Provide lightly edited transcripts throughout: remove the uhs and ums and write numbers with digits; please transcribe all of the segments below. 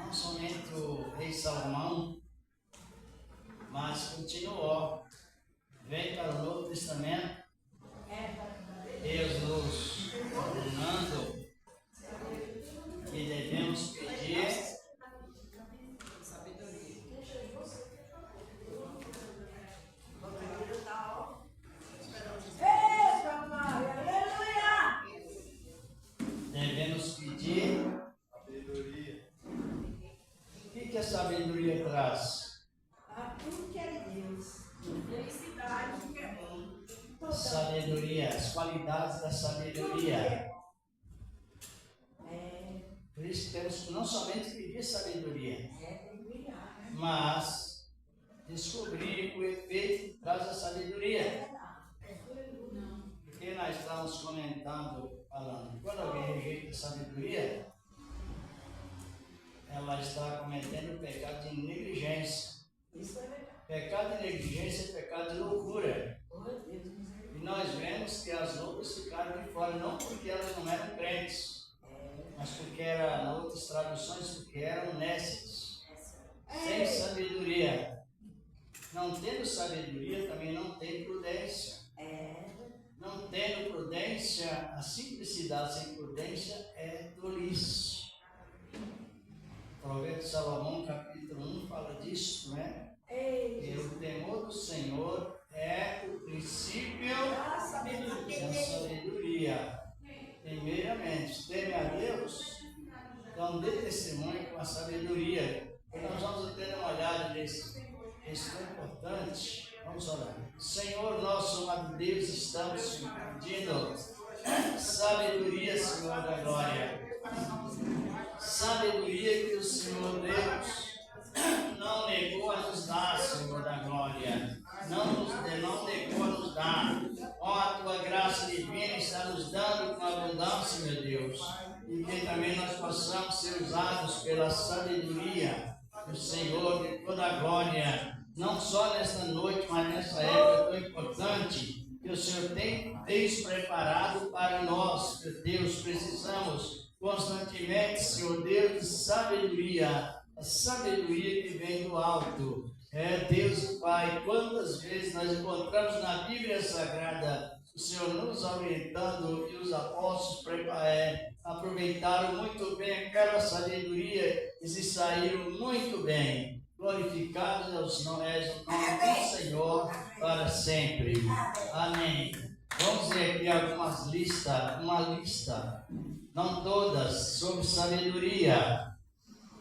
não somente o rei Salomão, mas continuou. Vem para o Novo Testamento, Deus nos ordenando que devemos pedir sabedoria. O que a sabedoria traz? Tudo que é de Deus. Felicidade, que é bom. Sabedoria, as qualidades da sabedoria. Por isso temos que não somente pedir sabedoria, mas descobrir o efeito que traz a sabedoria. Porque nós estamos falando, quando alguém rejeita a sabedoria, ela está cometendo o pecado de negligência. Isso é verdade. Pecado de negligência é pecado de loucura. E nós vemos que as loucas ficaram de fora, não porque elas não eram crentes, mas porque eram, em outras traduções, porque eram nécias, sem sabedoria. Não tendo sabedoria, também não tem prudência. Não tendo prudência, a simplicidade sem prudência é tolice. O profeta Salomão, capítulo 1, fala disso, né? Que o temor do Senhor é o princípio da sabedoria. Primeiramente, teme a Deus, então dê testemunho com a sabedoria. Então nós vamos ter uma olhada nesse tão importante. Vamos orar. Senhor, nosso amado Deus, estamos pedindo sabedoria, Senhor da glória. Sabedoria que o Senhor Deus não negou a nos dar, Senhor da glória. Não negou a nos dar. Ó, a tua graça divina está nos dando com abundância, meu Deus. E que também nós possamos ser usados pela sabedoria do Senhor de toda a glória. Não só nesta noite, mas nessa época tão importante que o Senhor tem preparado para nós. Meu Deus, precisamos constantemente, Senhor Deus, de sabedoria. A sabedoria que vem do alto. Deus e Pai, quantas vezes nós encontramos na Bíblia Sagrada o Senhor nos orientando e os apóstolos aproveitaram muito bem aquela sabedoria e se saíram muito bem. Glorificados é o nome do Senhor para sempre. Amém. Vamos ver aqui algumas listas, uma lista, não todas, sobre sabedoria.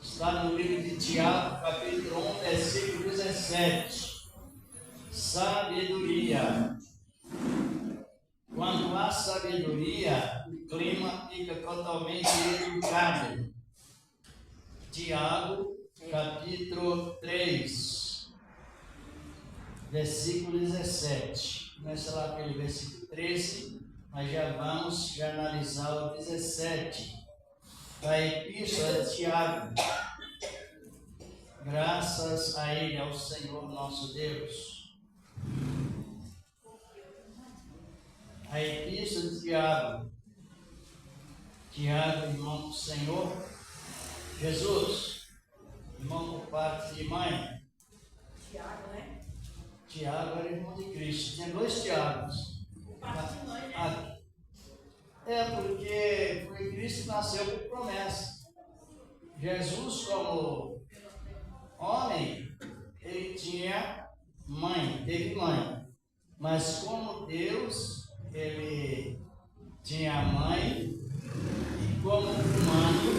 Está no livro de Tiago, capítulo 1, versículo 17. Sabedoria. Quando há sabedoria, o clima fica totalmente educado. Tiago, capítulo 3, versículo 17. Começa lá pelo versículo 13, mas já vamos analisar o 17. A epístola de Tiago. Graças a Ele, ao Senhor nosso Deus. A epístola de Tiago. Tiago, irmão do Senhor Jesus. Irmão por parte de mãe. Tiago, né? Tiago era irmão de Cristo. Tinha dois Tiagos. Por parte de mãe, né? Porque foi Cristo que nasceu por promessa. Jesus, como homem, ele tinha mãe, teve mãe. Mas como Deus, ele tinha mãe. E como humano,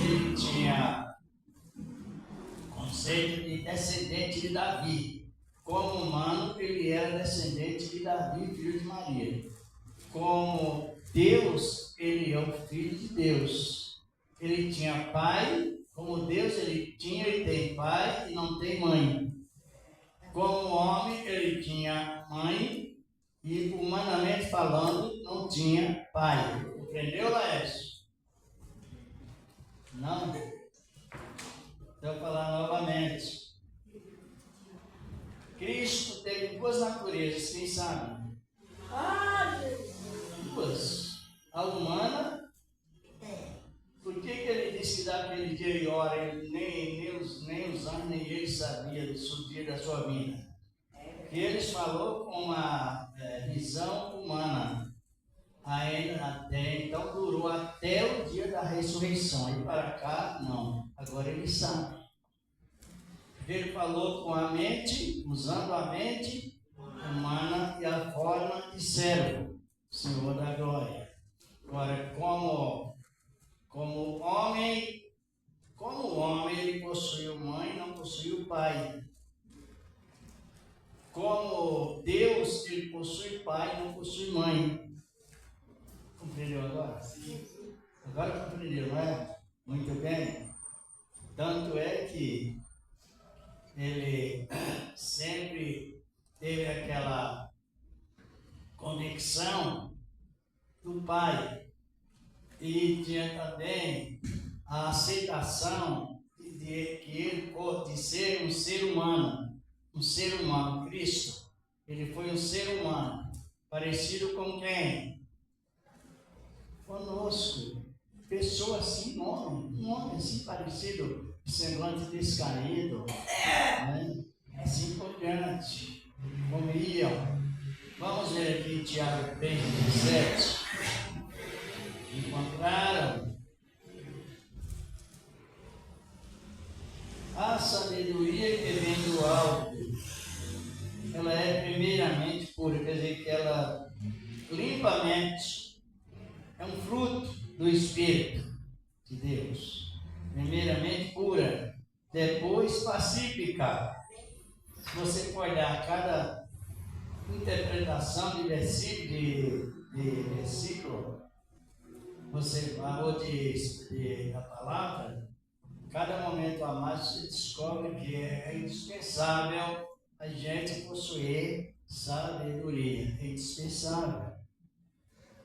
ele tinha conceito de descendente de Davi. Como humano, ele era descendente de Davi, filho de Maria. Como Deus, ele é o Filho de Deus. Ele tinha pai, como Deus ele tinha e tem pai e não tem mãe. Como homem, ele tinha mãe e, humanamente falando, não tinha pai. Entendeu, Laércio? Não? Então, vou falar novamente. Cristo teve duas naturezas, quem sabe? Duas. A humana, por que ele disse que daquele dia e hora, ele nem os anos, nem ele sabia do dia da sua vinda. Que eles falou com uma visão humana. Até então durou até o dia da ressurreição. E para cá, não. Agora ele sabe. Ele falou com a mente, usando a mente humana e a forma de servo, Senhor da glória. Agora, como homem, ele possuiu mãe, não possuiu pai. Como Deus, ele possui pai, não possui mãe. Compreendeu agora? Sim. Agora compreendeu, não é? Muito bem. Tanto é que ele sempre teve aquela conexão do pai. E tinha também a aceitação de ser um ser humano, Cristo. Ele foi um ser humano, parecido com quem? Conosco. Pessoa assim, um homem assim parecido, semblante descaído, né? Assim por diante, comiam. Vamos ver aqui Tiago 3:17. Encontraram a sabedoria que vem do alto. Ela é primeiramente pura, quer dizer que ela limpa a mente. É um fruto do Espírito de Deus. Primeiramente pura, depois pacífica. Se você for olhar cada interpretação de versículo, você falou da palavra, cada momento a mais você descobre que é indispensável a gente possuir sabedoria. É indispensável.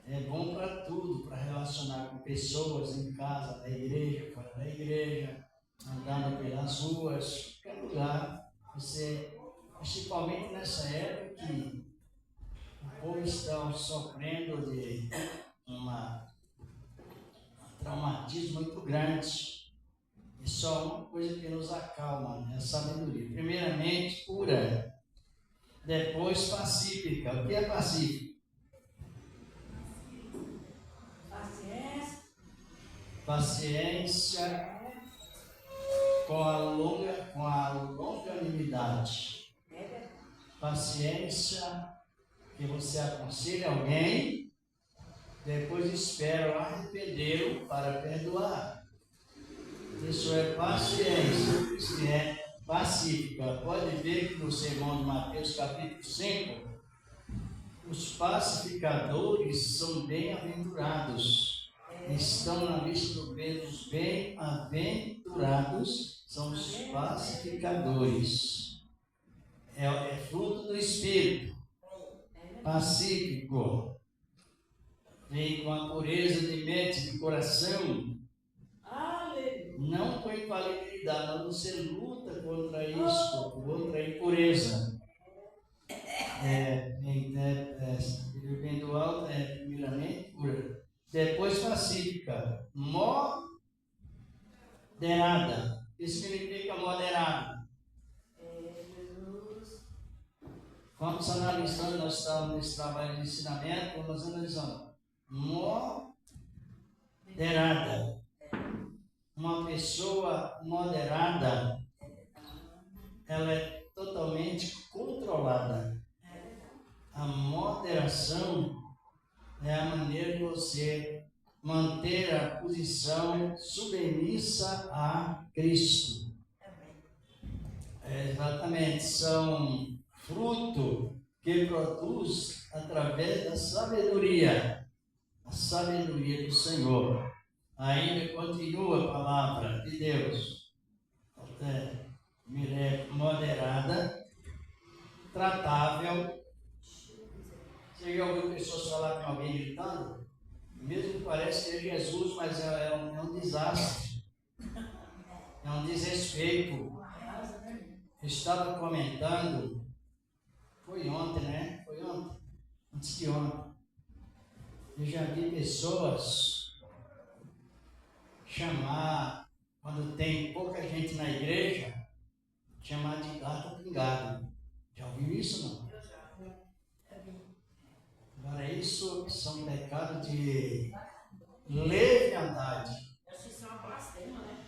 É bom para tudo, para relacionar com pessoas em casa, na igreja, fora da igreja, andando pelas ruas, qualquer lugar. Você, principalmente nessa época que o povo está sofrendo de um traumatismo muito grande. E só uma coisa que nos acalma, é a sabedoria. Primeiramente, pura, depois pacífica. O que é pacífico? Paciência com a longanimidade. Paciência que você aconselha alguém, depois espera o arrependê-lo para perdoar. Isso é paciência, isso é pacífica. Pode ver que no sermão de Mateus capítulo 5, os pacificadores são bem-aventurados. Estão na lista dos bem-aventurados, são os pacificadores. É fruto do Espírito. Pacífico. Vem com a pureza de mente, de coração. Não com infalibilidade, mas você luta contra isso, contra a impureza. Vem do alto, primeiramente pura. Depois pacífica, moderada. O que significa moderada? Quando nós analisamos, nós estávamos nesse trabalho de ensinamento, nós analisamos moderada. Uma pessoa moderada, ela é totalmente controlada. A moderação é a maneira de você manter a posição submissa a Cristo. Exatamente, são fruto que produz através da sabedoria, a sabedoria do Senhor. Ainda continua a palavra de Deus, moderada, tratável. Você já ouviu pessoas falar com alguém gritando? Mesmo que parece que é Jesus, mas é um desastre, é um desrespeito. Eu estava comentando, foi ontem, né? Foi ontem, antes de ontem. Eu já vi pessoas chamar quando tem pouca gente na igreja, chamar de gato pingado. Já ouviu isso, não? Eu já. Agora, isso são pecados de leviandade. Acho que isso é uma blasfêmia, né?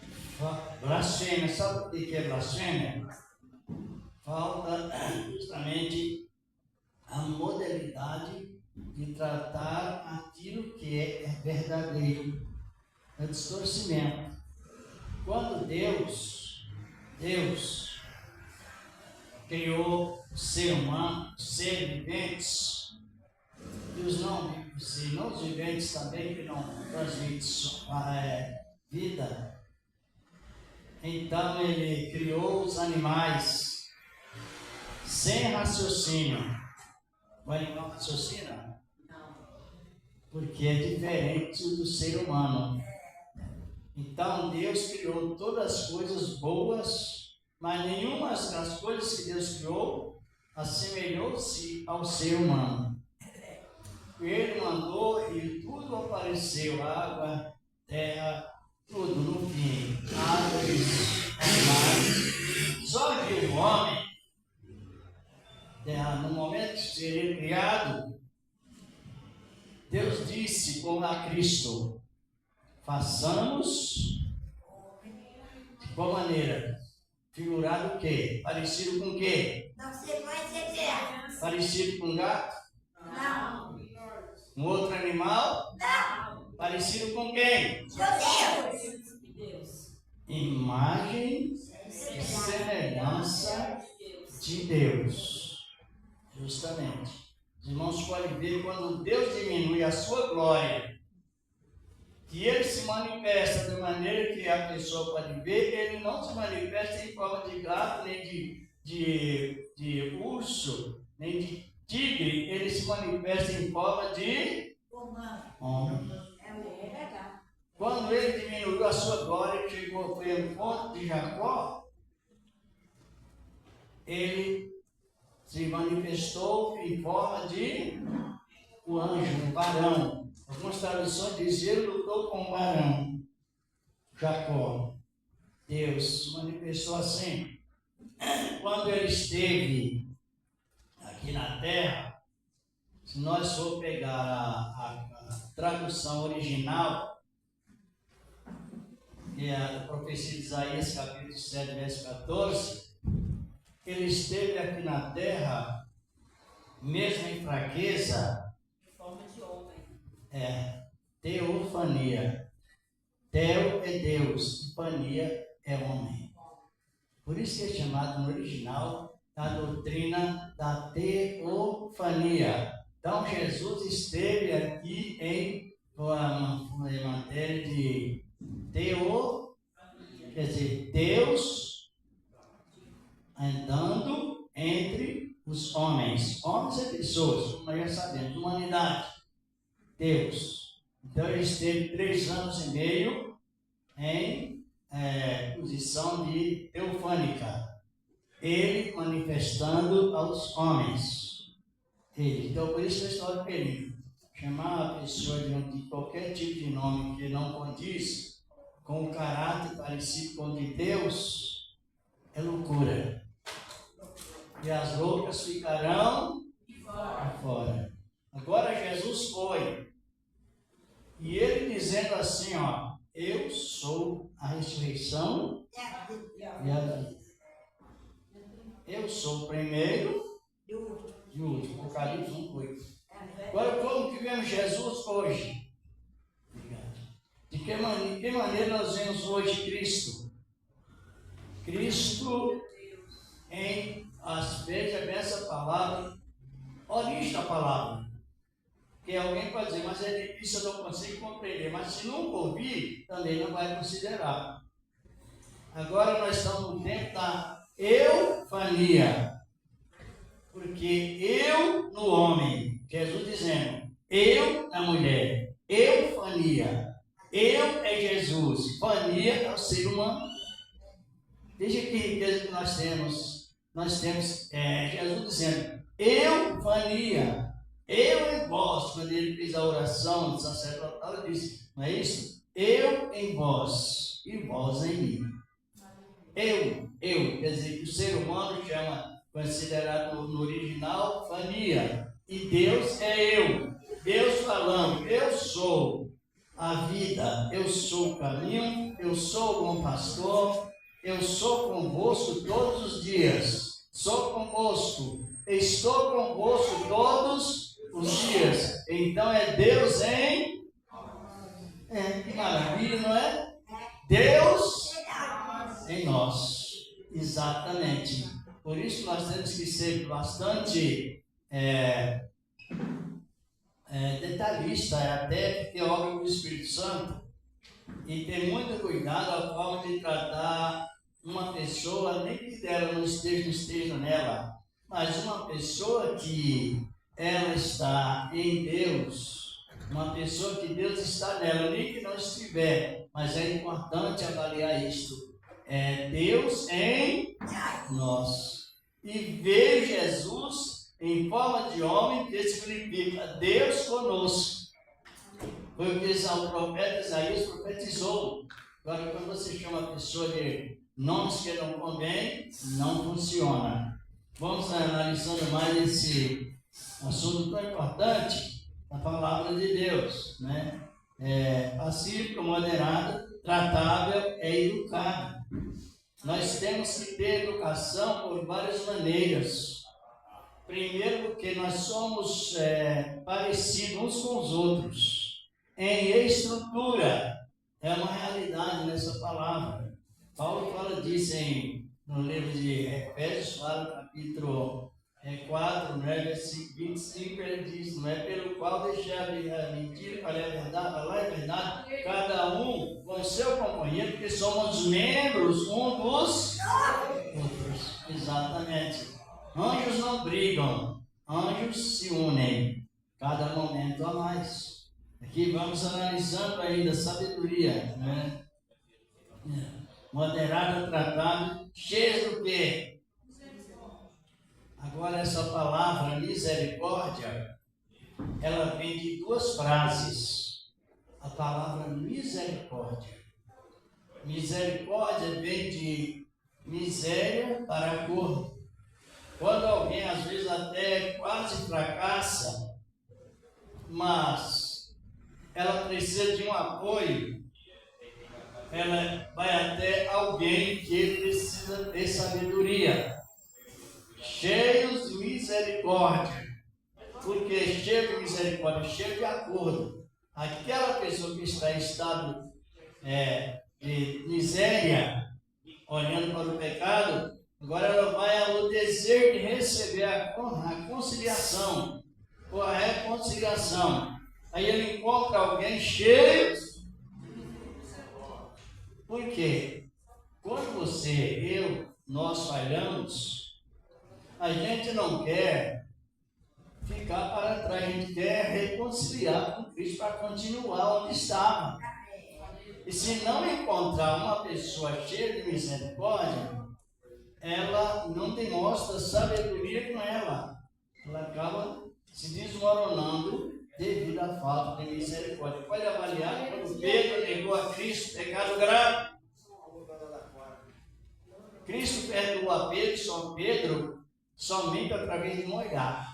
Blasfêmia, sabe o que é blasfêmia? Falta justamente a modalidade de tratar aquilo que é verdadeiro. É distorcimento. Quando Deus criou o ser humano, os seres viventes, e os não viventes também, que não transmitem vida. Então ele criou os animais sem raciocínio. O animal raciocina? Não. Porque é diferente do ser humano. Então Deus criou todas as coisas boas, mas nenhuma das coisas que Deus criou assemelhou-se ao ser humano. Ele mandou e tudo apareceu, água, terra, tudo no fim, árvores, animais. Só que o homem, no momento de ser criado, Deus disse como a Cristo: façamos de qual maneira? Figurado o quê? Parecido com o quê? Não sei mais o que é. Parecido com gato? Não. Um outro animal? Não. Parecido com quem? Deus. Imagem e semelhança de Deus. Justamente. Os irmãos podem ver quando Deus diminui a sua glória, que ele se manifesta de maneira que a pessoa pode ver, ele não se manifesta em forma de gato, nem de urso, nem de tigre, ele se manifesta em forma de homem. Quando ele diminuiu a sua glória, chegou foi ao ponto de Jacó, ele se manifestou em forma de um anjo, um varão. Algumas traduções dizem ele lutou com um varão, Jacó. Deus se manifestou assim. Quando ele esteve aqui na terra, se nós for pegar a tradução original, que é a profecia de Isaías, capítulo 7, verso 14, ele esteve aqui na terra, mesmo em fraqueza, Em forma de homem. Teofania. Teo é Deus, fania é homem. Por isso que é chamado no original a doutrina da teofania. Então Jesus esteve aqui em matéria de quer dizer, Deus andando entre os homens. Homens é pessoas, como nós já sabemos, humanidade. Deus. Então ele esteve 3 anos e meio em posição de teofânica. Ele manifestando aos homens. Então por isso que eu estou querendo chamar a pessoa de qualquer tipo de nome que não condiz com o caráter parecido com o de Deus, é loucura. E as loucas ficarão de fora. Agora Jesus foi. E ele dizendo assim, ó, eu sou a ressurreição e a vida. Eu sou o primeiro e o último. Apocalipse 1:8. Agora, como que vemos Jesus hoje? De que maneira nós vemos hoje Cristo? Cristo veja bem essa palavra, origem da palavra. Que alguém pode dizer, mas é difícil, eu não consigo compreender. Mas se nunca ouvir, também não vai considerar. Agora nós estamos no tempo da eufania. Porque eu no homem, Jesus dizendo, eu na mulher, eufania. Eu é Jesus, fania é o ser humano. Veja que riqueza que nós temos. Nós temos Jesus dizendo, eufania. Eu em vós, quando ele fez a oração sacerdotal, ele disse, não é isso? Eu em vós e vós em mim. Eu, quer dizer que o ser humano chama, considerado no original, fania. E Deus é eu. Deus falando, eu sou a vida, eu sou o caminho, eu sou o bom pastor, eu sou convosco todos os dias. Sou convosco, estou convosco todos os dias. Então é Deus em... que maravilha, não é? Deus em nós. Exatamente. Por isso nós temos que ser bastante detalhista, até teólogo do Espírito Santo, e ter muito cuidado à forma de tratar uma pessoa, nem que ela não esteja nela, mas uma pessoa que ela está em Deus, uma pessoa que Deus está nela, nem que não estiver, mas é importante avaliar isto. É Deus em nós. E veio Jesus em forma de homem, que significa Deus conosco. Foi o que o profeta Isaías profetizou. Agora, quando você chama a pessoa de nomes que não convém, não funciona. Vamos analisando mais esse assunto tão importante, a palavra de Deus, né? Pacífico, moderado, tratável, educado. Nós temos que ter educação por várias maneiras. Primeiro, porque nós somos parecidos uns com os outros. Em estrutura, é uma realidade nessa palavra. Paulo fala disso no livro de Efésios, fala no capítulo 4, né, versículo 25, ele diz, não é pelo qual deixar a mentira, qual é a verdade, falar é verdade, cada um com o seu companheiro, porque somos membros um dos outros. Exatamente. Anjos não brigam, anjos se unem, cada momento a mais. Aqui vamos analisando ainda sabedoria, né? Moderado, tratado, cheio do quê? Agora essa palavra misericórdia, ela vem de duas frases. A palavra misericórdia. Misericórdia vem de miséria para acordo. Quando alguém às vezes até quase fracassa, mas ela precisa de um apoio, ela vai até alguém que precisa ter sabedoria. Cheios de misericórdia. Porque cheio de misericórdia, cheio de acordo. Aquela pessoa que está em estado de miséria, olhando para o pecado, agora ela vai ao desejo de receber a conciliação, ou a reconciliação. Aí ele encontra alguém cheio. Por quê? Quando nós falhamos, a gente não quer ficar para trás, a gente quer reconciliar com Cristo para continuar onde estava. E se não encontrar uma pessoa cheia de misericórdia, ela não demonstra sabedoria com ela. Ela acaba se desmoronando devido à falta de misericórdia. Pode avaliar quando Pedro negou a Cristo, pecado grave. Cristo perdoou a Pedro, somente através de um olhar.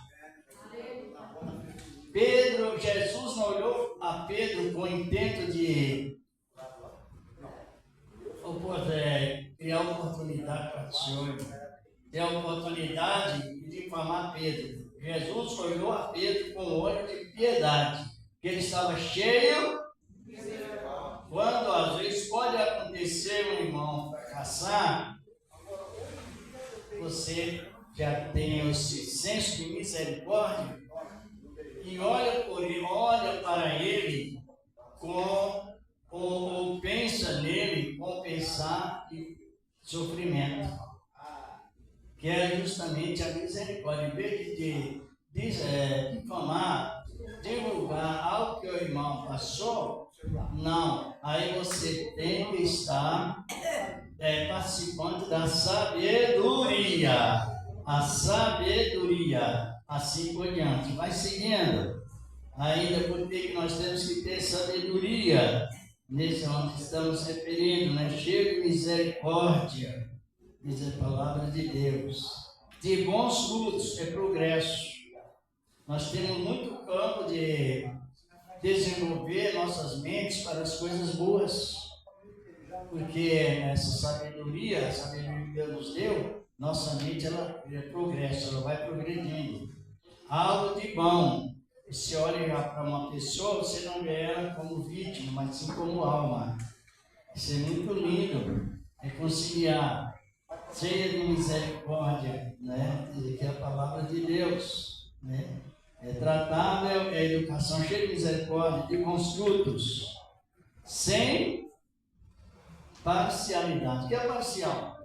Jesus não olhou a Pedro com o intento de criar oportunidade para o Senhor, ter a oportunidade de difamar Pedro. Jesus olhou a Pedro com um olho de piedade, que ele estava cheio. Quando às vezes pode acontecer um irmão fracassar, você já tem esse senso de misericórdia e olha para ele ou pensa nele com pensar e sofrimento, que é justamente a misericórdia. Em vez de difamar, divulgar algo que o irmão passou, não. Aí você tem que estar participando da sabedoria. A sabedoria, assim por diante. Vai seguindo. Ainda porque nós temos que ter sabedoria. nesse onde estamos referindo, né? Cheio de misericórdia, diz a palavra de Deus. De bons frutos é progresso. Nós temos muito campo de desenvolver nossas mentes para as coisas boas, porque essa sabedoria, a sabedoria que Deus nos deu, nossa mente ela progressa, ela vai progredindo. Algo de bom. Você olha para uma pessoa, você não vê ela como vítima, mas sim como alma. Isso é muito lindo. É conciliar, cheia de misericórdia, né? Que é a palavra de Deus, né? É tratável, é educação cheia de misericórdia, de bons frutos, sem parcialidade. O que é parcial?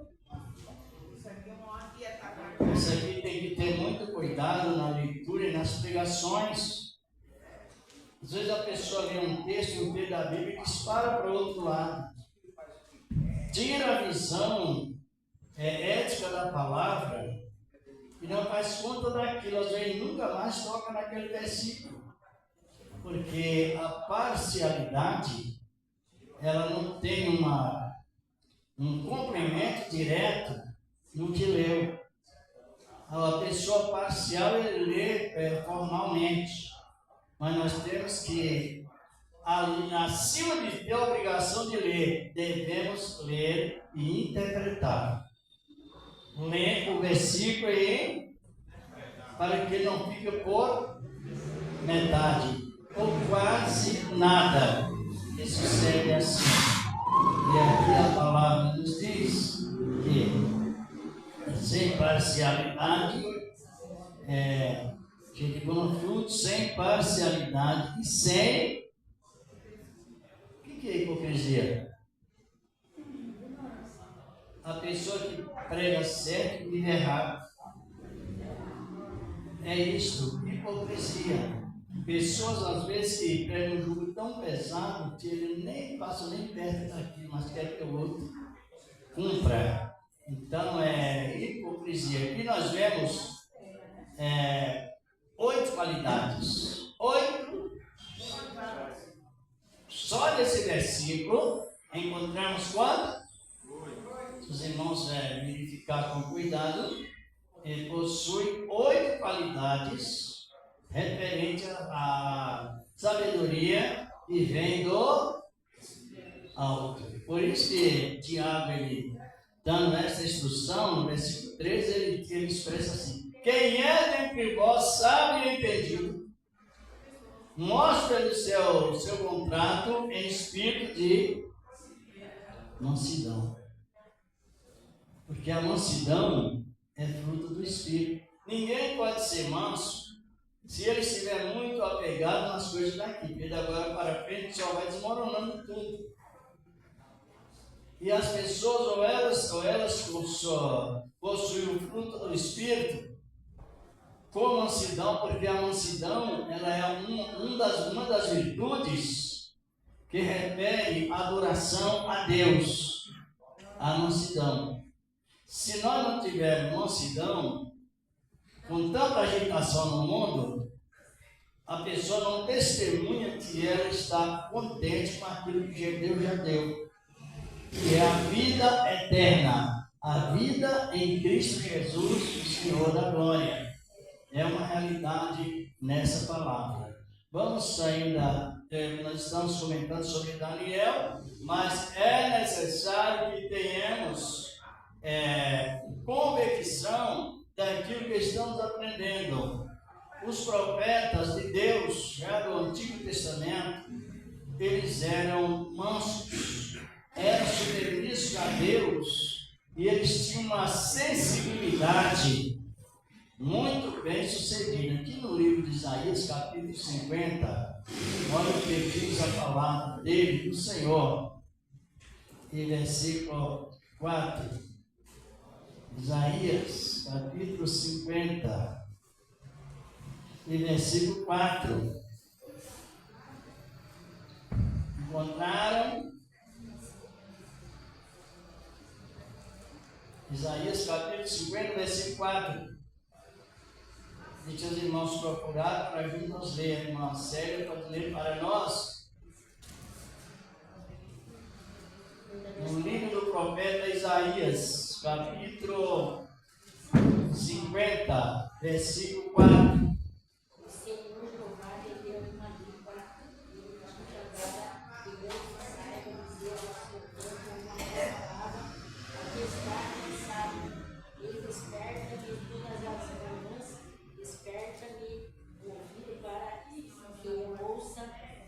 Isso aqui tem que ter muito cuidado na leitura e nas pregações. Às vezes a pessoa lê um texto da Bíblia e dispara para o outro lado. Tira a visão ética da palavra e não faz conta daquilo. Às vezes nunca mais toca naquele versículo. Porque a parcialidade, ela não tem um complemento direto no que leu. A pessoa parcial lê formalmente, mas nós temos que, acima de ter a obrigação de ler, devemos ler e interpretar. Ler o versículo para que não fique por metade ou quase nada. Isso segue assim. E aqui a palavra nos diz que sem parcialidade, de bom fruto, sem parcialidade e sem. O que é hipocrisia? A pessoa que prega certo e vive errado. É isto, hipocrisia. Pessoas às vezes que pregam um jugo tão pesado que ele nem passa nem perto daquilo, mas quer que o outro cumpra. Então é hipocrisia. Aqui nós vemos 8 qualidades. 8. Só nesse versículo encontramos quanto? Se os irmãos verificar com cuidado, ele possui 8 qualidades referentes à sabedoria e vem do alto. Por isso que Tiago, ele dando essa instrução, no versículo 13, ele expressa assim: quem é dentre vós sábio e entendido, mostre o seu contrato em espírito de mansidão. Porque a mansidão é fruto do espírito. Ninguém pode ser manso se ele estiver muito apegado nas coisas daqui. Porque de agora para frente só vai desmoronando tudo. E as pessoas, ou elas possuem o fruto do Espírito com mansidão, porque a mansidão ela é uma das virtudes que refere a adoração a Deus. A mansidão. Se nós não tivermos mansidão, com tanta agitação no mundo, a pessoa não testemunha que ela está contente com aquilo que Deus já deu. Que é a vida eterna, a vida em Cristo Jesus, o Senhor da glória. É uma realidade nessa palavra. Vamos ainda, nós estamos comentando sobre Daniel, mas é necessário que tenhamos convicção daquilo que estamos aprendendo. Os profetas de Deus, já do Antigo Testamento, eles eram mansos, eram submissos a Deus e eles tinham uma sensibilidade muito bem sucedida. Aqui no livro de Isaías, capítulo 50, olha o que diz a palavra dele, do Senhor, e versículo 4. Isaías, capítulo 50, e versículo 4. Encontraram? Isaías, capítulo 50, versículo 4. Deixa os irmãos procurar para juntos ler. Uma série para ler para nós. Isaías, capítulo 50, versículo 4. O Senhor Jeová me deu uma língua e agora que eu saiba dizer ao seu povo uma palavra, aqui está cansado. Ele desperta-me todas as manhãs, desperta-me o ouvido para que eu ouça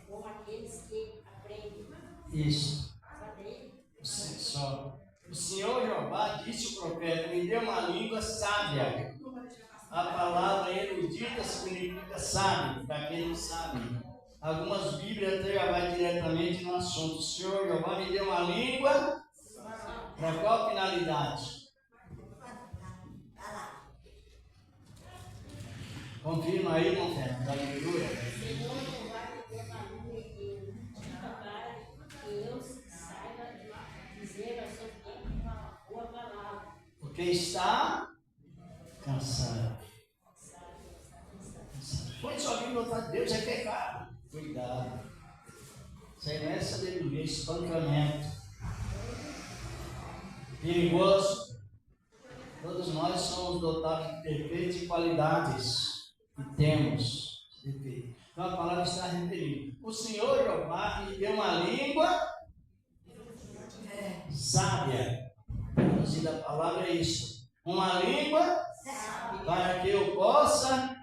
como aqueles que aprendem. Isso. Sabe? Só. O Senhor Jeová disse ao profeta: me deu uma língua sábia. A palavra erudita significa sábio, para quem não sabe. Algumas Bíblias até já vai diretamente no assunto. O Senhor Jeová me deu uma língua. Para qual finalidade? Confirma aí, irmão Fernando, da leitura. Senhor Jeová me deu uma língua e para que eu saiba dizer ao seu povo uma boa palavra. Porque está cansado. Põe sua Bíblia no de Deus, é pecado. Cuidado. Isso aí não é sabedoria, espancamento. Perigoso. Todos nós somos dotados de defeitos e qualidades. E temos defeitos. Então a palavra está referindo. O Senhor Jeová me deu uma língua sábia. Traduzida a palavra é isso. Uma língua para que eu possa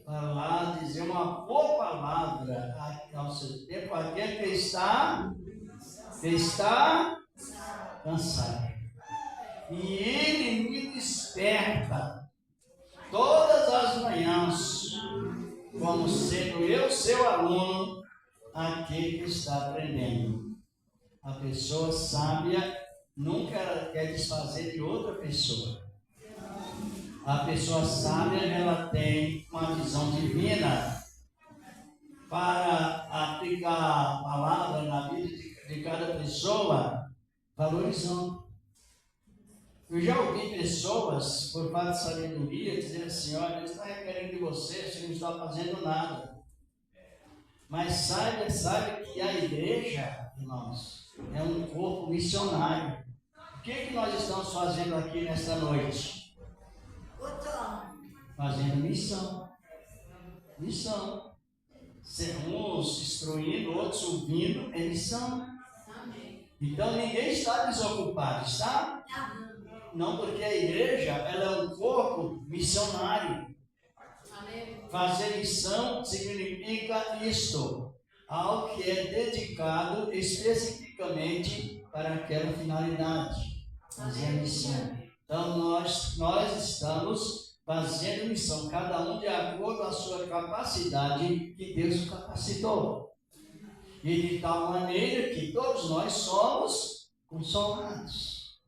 falar, dizer uma boa palavra ao seu tempo, aquele que está cansado. E ele me desperta todas as manhãs, como sendo eu seu aluno, aquele que está aprendendo. A pessoa sábia nunca quer desfazer de outra pessoa. A pessoa sábia, ela tem uma visão divina para aplicar a palavra na vida de cada pessoa, valorizando. Eu já ouvi pessoas, por parte de sabedoria, dizer assim: olha, Deus está requerendo de você não está fazendo nada. Mas saiba que a igreja, irmãos, é um corpo missionário. O que nós estamos fazendo aqui nesta noite? Fazendo missão. Missão. Uns instruindo, outros ouvindo, é missão. Então ninguém está desocupado, está? Não, porque a igreja, ela é um corpo missionário. Fazer missão significa isto, algo que é dedicado especificamente para aquela finalidade. Fazer missão. Então nós estamos fazendo missão, cada um de acordo com a sua capacidade que Deus o capacitou. E de tal maneira que todos nós somos consolados.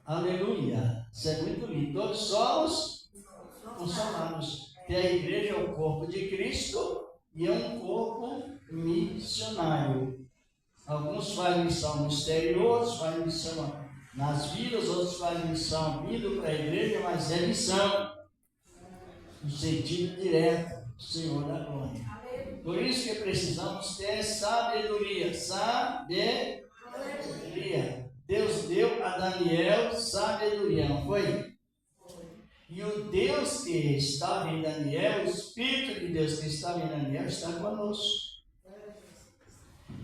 Aleluia! Isso é muito lindo. Todos somos consolados. Que a igreja é o corpo de Cristo e é um corpo missionário. Alguns fazem missão no exterior, outros fazem missão nas vidas, outros fazem missão vindo para a igreja, mas é missão no sentido direto do Senhor da glória. Por isso que precisamos ter sabedoria. Sabedoria. Deus deu a Daniel sabedoria, não foi? E o Deus que estava em Daniel, o Espírito de Deus que estava em Daniel, está conosco.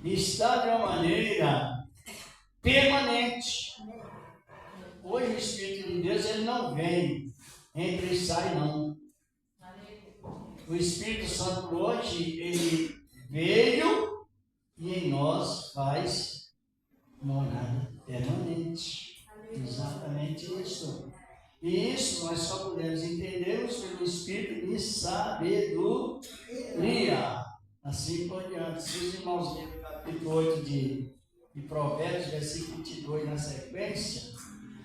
Está de uma maneira permanente. Hoje o Espírito de Deus, ele não vem, entra e sai, não. O Espírito Santo hoje, ele veio e em nós faz morada permanente. Exatamente isso. E isso nós só podemos entendermos pelo Espírito de sabedoria. Assim por diante. Se os irmãos lerem o capítulo 8 de Provérbios, versículo 22 na sequência,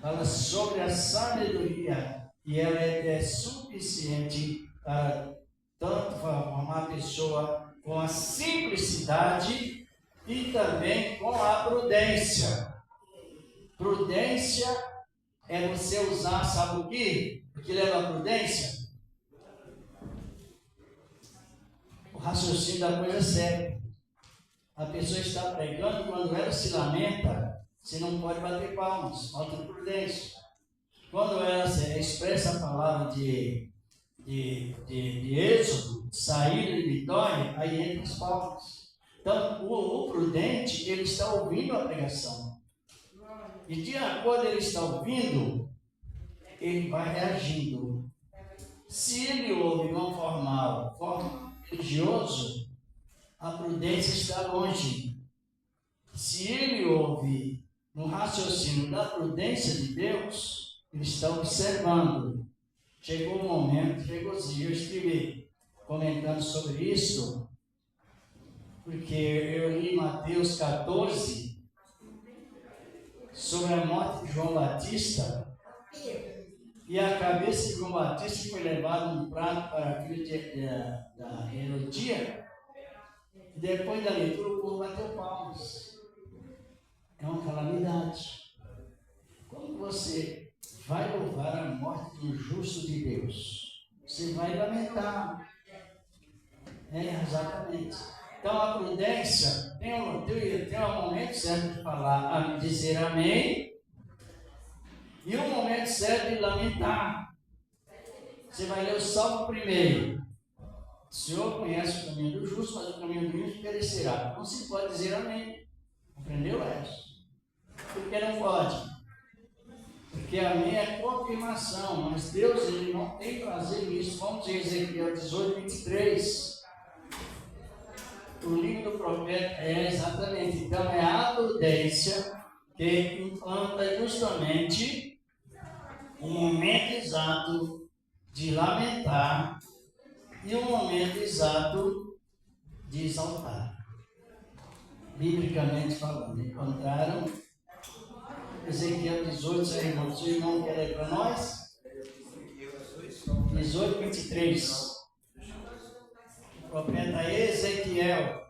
fala sobre a sabedoria e ela é suficiente para tanto formar a pessoa com a simplicidade e também com a prudência. Prudência é você usar, sabe o que? O que leva a prudência? O raciocínio da coisa é séria. A pessoa está pregando, quando ela se lamenta, você não pode bater palmas, falta de prudência. Quando ela expressa a palavra de êxodo, saída de vitória, aí entra as palmas. Então, o prudente, ele está ouvindo a pregação. E de acordo com ele está ouvindo, ele vai reagindo. Se ele ouve de uma forma religioso, a prudência está longe. Se ele ouve no raciocínio da prudência de Deus, ele está observando. Chegou o momento, chegou o dia, eu estive comentando sobre isso, porque eu li Mateus 14, sobre a morte de João Batista, e a cabeça de João Batista foi levada num prato para a filha da Herodia, e depois da leitura o povo bateu palmas. É uma calamidade. Como você vai louvar a morte do justo de Deus? Você vai lamentar. Exatamente. Então a prudência tem um momento certo de falar, de dizer amém, e um momento certo de lamentar. Você vai ler o Salmo primeiro. O Senhor conhece o caminho do justo, mas o caminho do ímpio perecerá. Não se pode dizer amém. Compreendeu essa? Por que não pode? Porque amém é confirmação, mas Deus ele não tem prazer nisso. Vamos dizer Ezequiel 18, 23. O livro do profeta exatamente. Então é a prudência que implanta justamente o momento exato de lamentar e o momento exato de exaltar. Biblicamente falando, encontraram Ezequiel 18, seu irmão quer ler para nós? 18, 23. O profeta Ezequiel.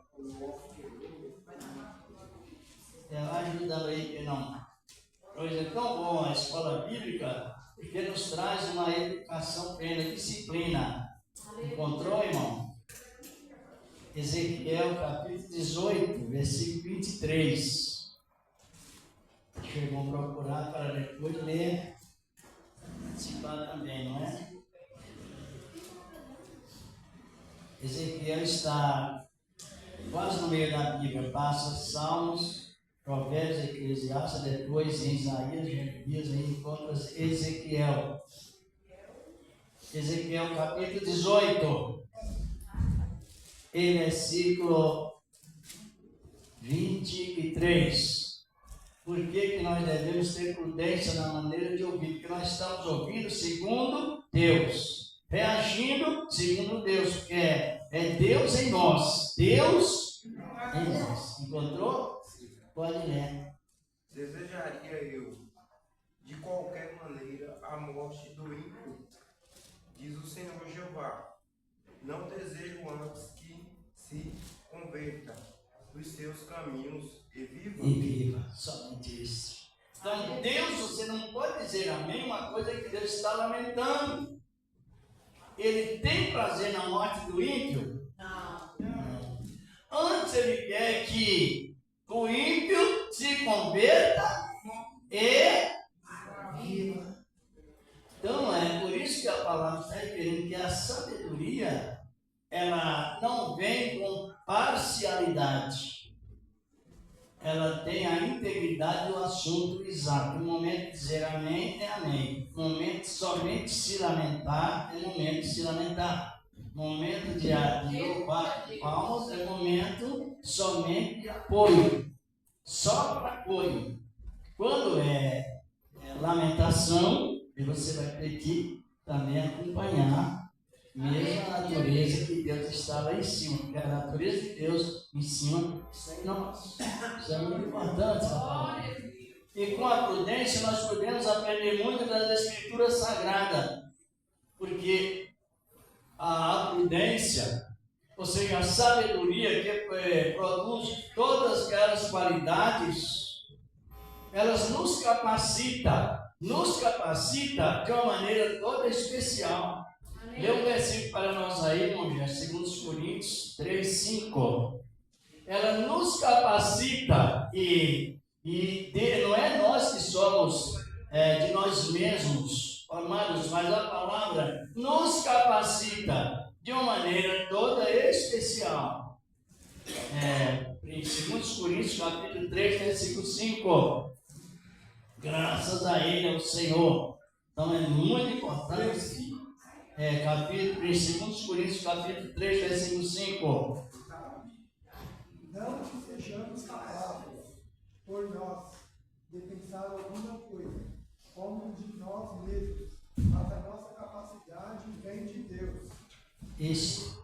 Ela ajuda aí que não. Pois é tão bom a escola bíblica, porque nos traz uma educação plena, disciplina. Encontrou, irmão? Ezequiel capítulo 18, versículo 23. Acho que vão procurar para depois ler, participar também, não é? Ezequiel está quase no meio da Bíblia, passa Salmos, Provérbios, Eclesiastes, depois em Isaías, Jeremias, aí encontra Ezequiel. Ezequiel capítulo 18, e versículo 23. Por que nós devemos ter prudência na maneira de ouvir? Porque nós estamos ouvindo segundo Deus, reagindo segundo Deus, porque é Deus em nós. Deus em nós. Encontrou? Pode ler. Desejaria eu, de qualquer maneira, a morte do ímpio, diz o Senhor Jeová. Não desejo antes que se converta dos seus caminhos e viva. Somente isso. Então, Deus, você não pode dizer amém, uma coisa que Deus está lamentando. Ele tem prazer na morte do ímpio? Não. Antes ele quer que o ímpio se converta e viva. Então, é por isso que a palavra está referindo que a sabedoria, ela não vem com parcialidade. Ela tem a integridade do assunto exato. No momento de dizer amém, é amém. No momento de somente se lamentar, é momento de se lamentar. No momento de louvar palmas, é momento somente de apoio. Só para apoio. Quando é lamentação, você vai ter que também acompanhar mesmo a natureza que Deus está lá em cima, porque a natureza de Deus em cima está em nós. Isso é muito importante, papai. E com a prudência nós podemos aprender muito das Escrituras Sagradas, porque a prudência, ou seja, a sabedoria que produz todas aquelas qualidades, elas nos capacita de uma maneira toda especial. Lê um versículo para nós aí, irmão, 2 Coríntios 3, 5. Ela nos capacita e Não é nós que somos de nós mesmos, amados, mas a palavra nos capacita de uma maneira toda especial. Em 2 Coríntios, capítulo 3, versículo 5. Graças a Ele, ao Senhor. Então é muito importante. Em 2 Coríntios, capítulo 3, versículo 5. Não que sejamos capazes, por nós, de pensar alguma coisa, como de nós mesmos, mas a nossa capacidade vem de Deus. Isso.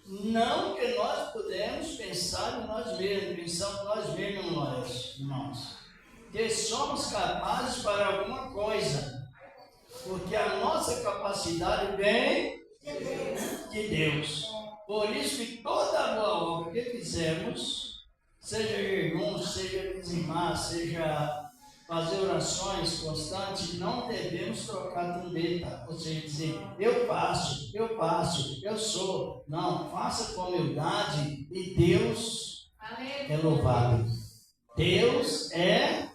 Não que nós podemos pensar em nós mesmos, pensamos nós mesmos, irmãos. Que somos capazes para alguma coisa. Porque a nossa capacidade vem de Deus. Por isso que toda boa obra que fizermos, seja jejum, seja dizimar, seja fazer orações constantes, não devemos trocar trombeta. Ou seja, dizer, eu faço, eu sou. Não, faça com humildade e Deus é louvado. Deus é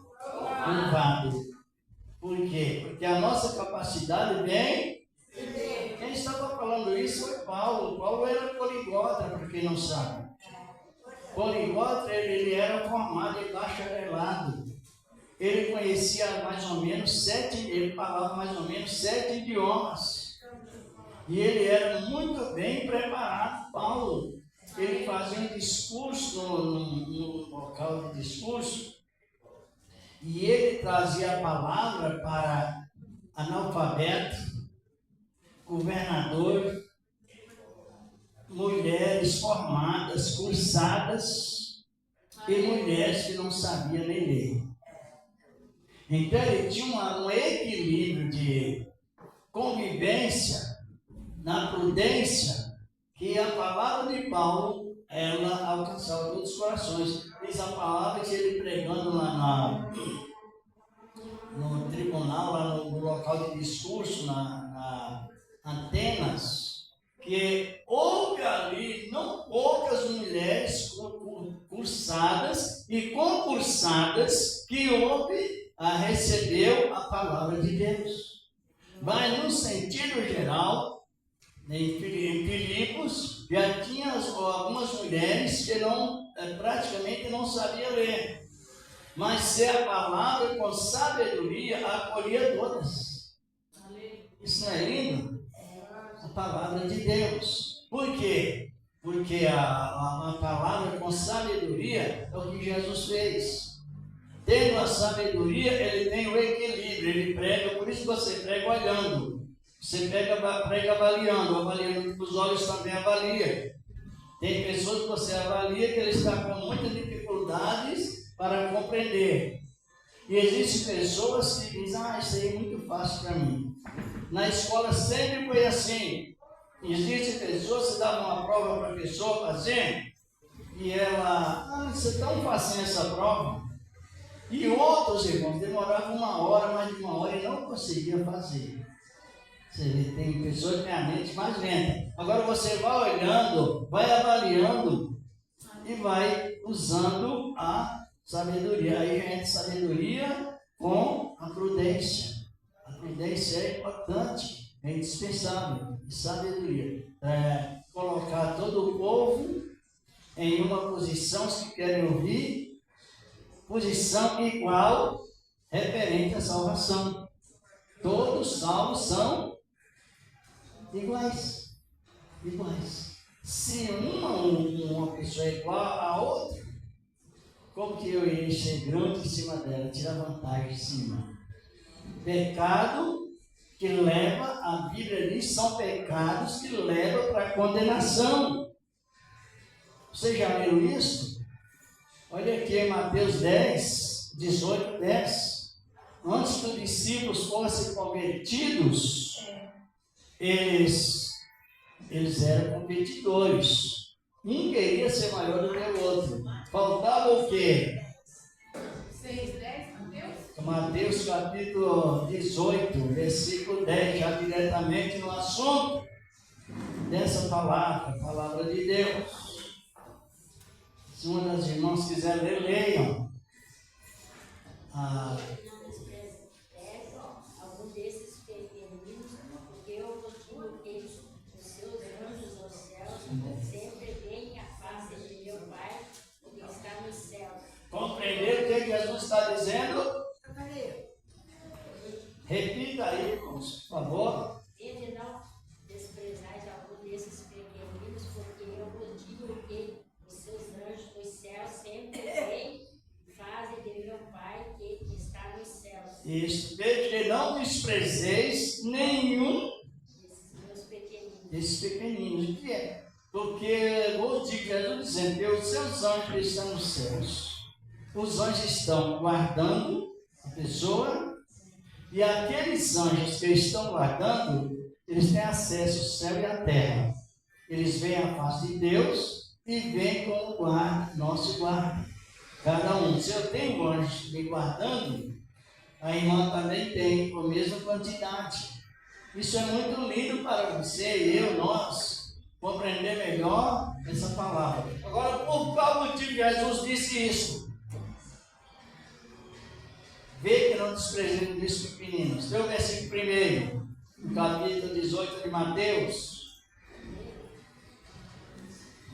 louvado. Por quê? Porque a nossa capacidade vem. Quem estava falando isso foi Paulo. Paulo era poliglota, para quem não sabe. Poliglota, ele era formado em bacharelado. Ele conhecia mais ou menos ele falava mais ou menos 7 idiomas. E ele era muito bem preparado, Paulo. Ele fazia um discurso no local de discurso. E ele trazia a palavra para analfabeto, governador, mulheres formadas, cursadas e mulheres que não sabiam nem ler. Então ele tinha um equilíbrio de convivência na prudência que a palavra de Paulo ela alcançava todos os corações. Diz a palavra que ele pregando lá no tribunal, lá no local de discurso, na Atenas, que houve ali não poucas mulheres cursadas e concursadas que recebeu a palavra de Deus. Mas no sentido geral, em Filipos, já tinha algumas mulheres que praticamente não sabiam ler. Mas se a palavra com sabedoria acolhia todas. Isso não é lindo? A palavra de Deus. Por quê? Porque a palavra com sabedoria é o que Jesus fez. Tendo a sabedoria, ele tem o equilíbrio, ele prega, por isso você prega olhando. Você prega avaliando que os olhos também avaliam. Tem pessoas que você avalia que ele está com muitas dificuldades para compreender. E existem pessoas que dizem, isso aí é muito fácil para mim. Na escola sempre foi assim. Existem pessoas que davam uma prova para a pessoa fazer, e ela, isso é tão fácil essa prova. E outros, irmãos, demoravam mais de uma hora e não conseguiam fazer. Você vê, tem pessoas que têm a mente mais lenta. Agora você vai olhando, vai avaliando e vai usando a sabedoria. Aí entra sabedoria com a prudência. A prudência é importante, é indispensável. Sabedoria. Colocar todo o povo em uma posição, se querem ouvir, posição igual, referente à salvação. Todos salvos são iguais. Se uma pessoa é igual a outra, como que eu iria ser grande em cima dela, tirar vantagem em cima? Pecado que leva, a Bíblia diz, são pecados que levam para a condenação. Vocês já viram isso? Olha aqui em Mateus 10, 18, 10. Antes que os discípulos fossem convertidos, eles eram competidores. Um queria ser maior do que o outro. Faltava o quê? 6, 10, Mateus? Mateus capítulo 18, versículo 10, já diretamente no assunto dessa palavra, a palavra de Deus. Se uma das irmãs quiser ler, leiam. Ah, Não despreze algum desses pequeninos, porque eu vos digo que os seus anjos aos céus sempre veem a face de meu Pai que está no céu. compreenderam o que Jesus está dizendo? Repita aí, irmãos, por favor. Ele não desprezais algum desses pequeninos, porque eu vos digo que os seus anjos dos céus sempre veem fazem de meu Pai que está nos céus. Isso, veja que não desprezeis nenhum Esses meus pequeninos. desses pequeninos. O que é? Porque vou dizer, Jesus dizendo que os seus anjos que estão nos céus, os anjos estão guardando a pessoa, e aqueles anjos que estão guardando, eles têm acesso ao céu e à terra. Eles veem a face de Deus e vêm como guarda, nosso guarda. Cada um. Se eu tenho anjos me guardando, a irmã também tem a mesma quantidade. Isso é muito lindo para você, eu, nós, compreender melhor essa palavra. Agora, por qual motivo Jesus disse isso? Vê que não desprezemos desses pequeninos. Vê o versículo 1, no capítulo 18 de Mateus.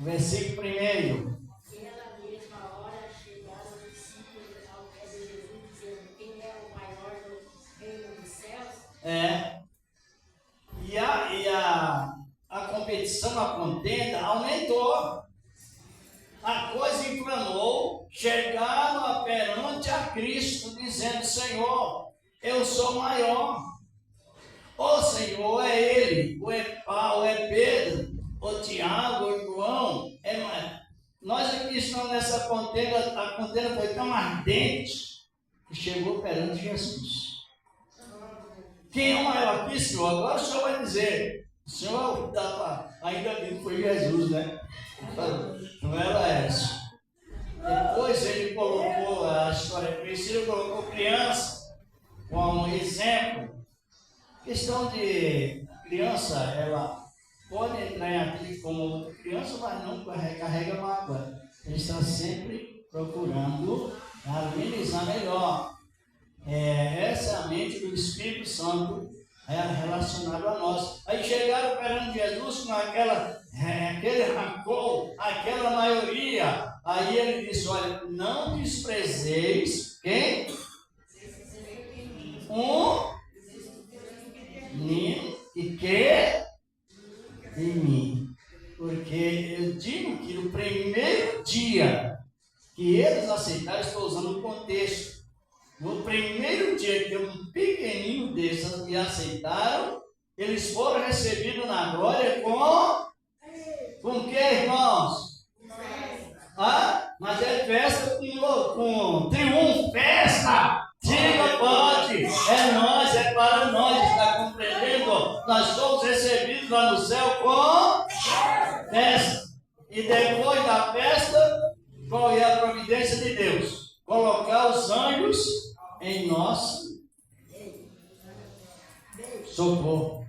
O versículo 1. Naquela mesma hora chegaram os discípulos ao pé de Jesus, dizendo: quem é o maior no reino dos céus? E a competição, a contenda aumentou. A coisa inflamou, chegaram perante a Cristo, dizendo: Senhor, eu sou maior. O Senhor é Ele, ou é Paulo, é Pedro, ou Tiago, ou João. Nós aqui estamos nessa contenda, a contenda foi tão ardente que chegou perante Jesus. Quem é o maior aqui, Senhor? Agora o Senhor vai dizer. O Senhor ainda bem que foi Jesus, né? Não era essa. Depois ele colocou, a história conhecida, colocou criança como exemplo. Questão de criança, ela pode entrar em atrito como outra criança, mas não carrega mágoa. Ele está sempre procurando harmonizar melhor. Essa é a mente do Espírito Santo relacionado a nós. Aí chegaram perante Jesus com aquele rancor, aquela maioria. Aí ele disse: olha, não desprezeis quem? Menino que quer de mim. Porque eu digo que no primeiro dia que eles aceitaram, estou usando o contexto. No primeiro dia que um pequenino desses me aceitaram, eles foram recebidos na glória com que, irmãos? Mas é festa com triunfo, festa! Diga, pode! É nós, é para nós, está compreendendo? Nós somos recebidos lá no céu com festa. E depois da festa, qual é a providência de Deus? Colocar os anjos em nosso socorro.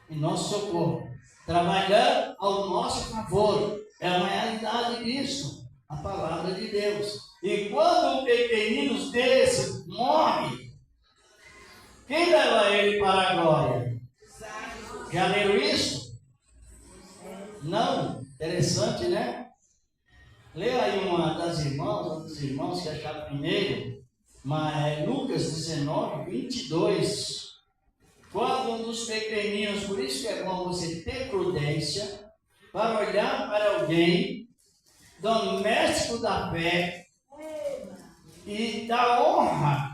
Em nosso socorro. Trabalhando ao nosso favor. É a realidade disso. A palavra de Deus. E quando um pequenino desse morre, quem leva ele para a glória? Já leram isso? Não? Interessante, né? Leia aí uma das irmãs, um dos irmãos que acharam primeiro. Mas Lucas 19, 22, quando um dos pequeninos, por isso que é bom você ter prudência, para olhar para alguém, doméstico da fé e da honra,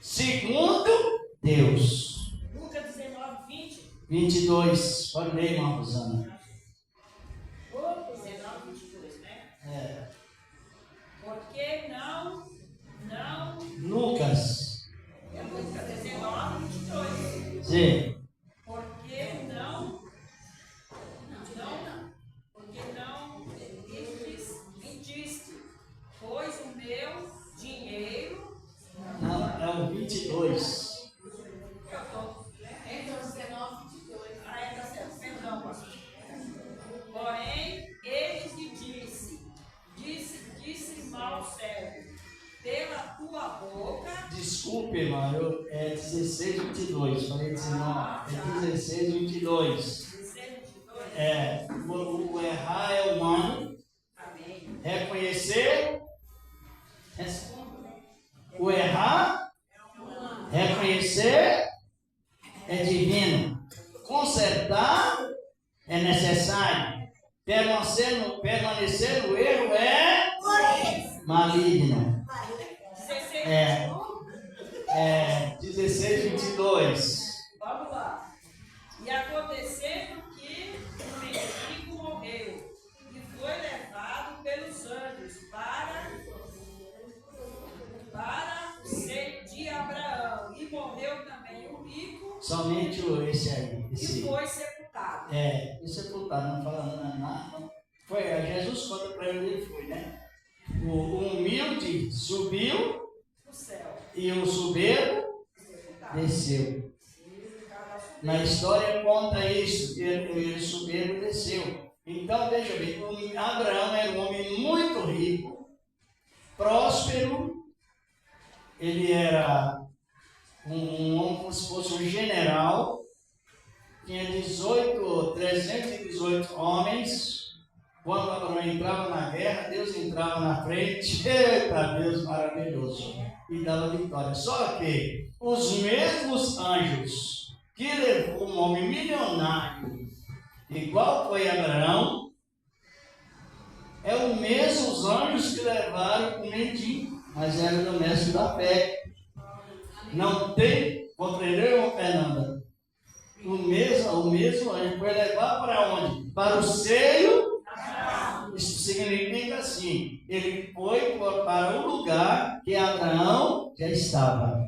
segundo Deus. Lucas 19, 20. 22, pode ler, irmã Rosana. 19, 22, né? Porque não. Lucas. É Lucas 19, 22. Sim. Porque não mentiste, pois o meu dinheiro. Não, é o 22. Então, 19, 22. Tá certo, perdão, pastor. Porém, ele lhe disse mal servo, pela Desculpe, irmão, é 16, 22. Falei 19. É 16, 22. O errar é humano. Reconhecer. O errar, reconhecer é divino. Consertar é necessário. Permanecer no erro é maligno. 16, 22. Vamos lá. E acontecendo que o mendigo morreu e foi levado pelos anjos para o seio de Abraão. E morreu também o rico. Somente esse aí. E foi sepultado. Foi sepultado, não fala nada. Foi, Jesus conta para ele foi, né? O humilde subiu no céu. E o soberbo desceu. Na história conta isso, que o soberbo desceu. Então, veja bem, Abraão era um homem muito rico, próspero, ele era um homem como se fosse um general, tinha 318 homens. Quando Abraão entrava na guerra, Deus entrava na frente, eita Deus maravilhoso, e dava vitória. Só que os mesmos anjos que levou um homem milionário, igual foi Abraão, é o mesmo os anjos que levaram o mendigo, mas era do mestre da fé. Não tem, compreendeu, Fernanda? O mesmo anjo foi levar para onde? Para o seio. Isso significa assim, ele foi para o lugar que Abraão já estava,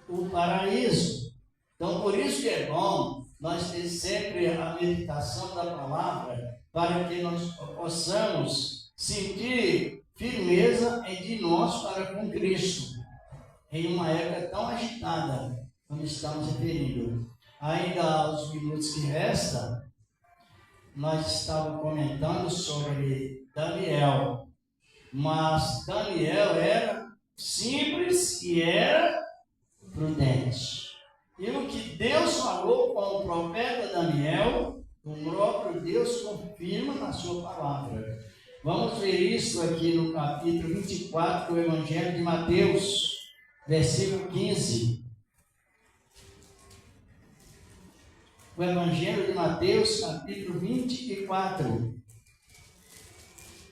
o paraíso. Então, por isso que é bom nós ter sempre a meditação da palavra, para que nós possamos sentir firmeza de nós para com Cristo, em uma época tão agitada, como estamos referindo. Ainda os minutos que restam, nós estávamos comentando sobre Daniel, mas Daniel era simples e era prudente. E o que Deus falou com o profeta Daniel, o próprio Deus confirma na sua palavra. Vamos ver isso aqui no capítulo 24 do Evangelho de Mateus, versículo 15. O Evangelho de Mateus, capítulo 24,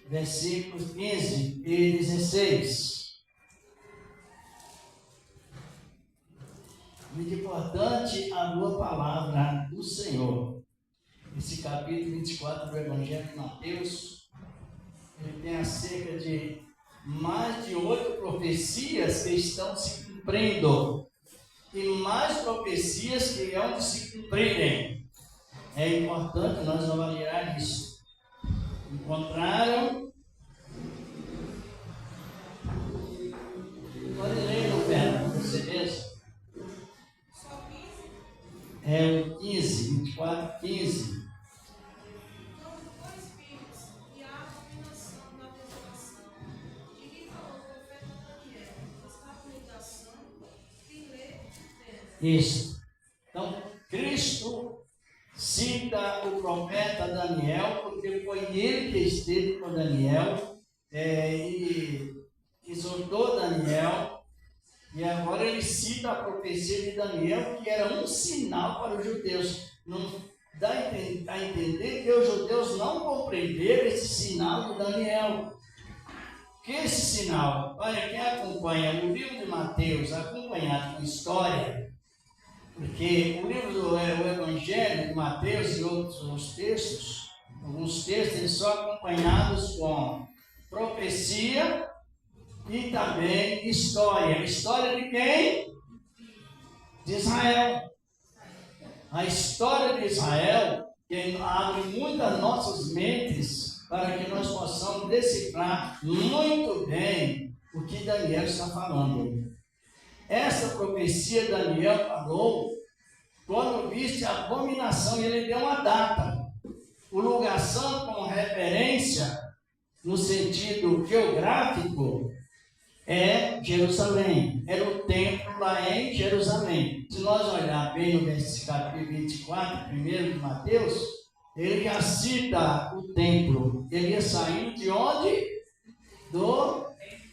versículos 15 e 16. Muito importante a boa palavra do Senhor. Esse capítulo 24 do Evangelho de Mateus, ele tem acerca de mais de 8 profecias que estão se cumprindo. E mais profecias que hão de se cumprirem. É importante nós avaliar isso. Encontraram? Pode ler, não pera, você mesmo. Só 15? É o 15, 24, 15. Então, dois filhos e a abominação da desolação, de que falou o profeta Daniel, está com ligação, quem lê, entende. Isso. Então, Cristo cita o profeta Daniel, porque foi ele que esteve com Daniel e exortou Daniel. E agora ele cita a profecia de Daniel, que era um sinal para os judeus. Não dá a entender que os judeus não compreenderam esse sinal de Daniel. Que esse sinal, olha, quem acompanha o livro de Mateus, acompanhado com história, porque o livro do Evangelho de Mateus e outros textos, alguns textos, eles são acompanhados com profecia e também história. História de quem? De Israel. A história de Israel que abre muitas nossas mentes para que nós possamos decifrar muito bem o que Daniel está falando. Essa profecia Daniel falou quando viste a abominação, e ele deu uma data. O lugar santo como referência, no sentido geográfico, é Jerusalém. Era o templo lá em Jerusalém. Se nós olharmos bem no capítulo 24, primeiro de Mateus, ele já cita o templo. Ele ia saindo de onde? Do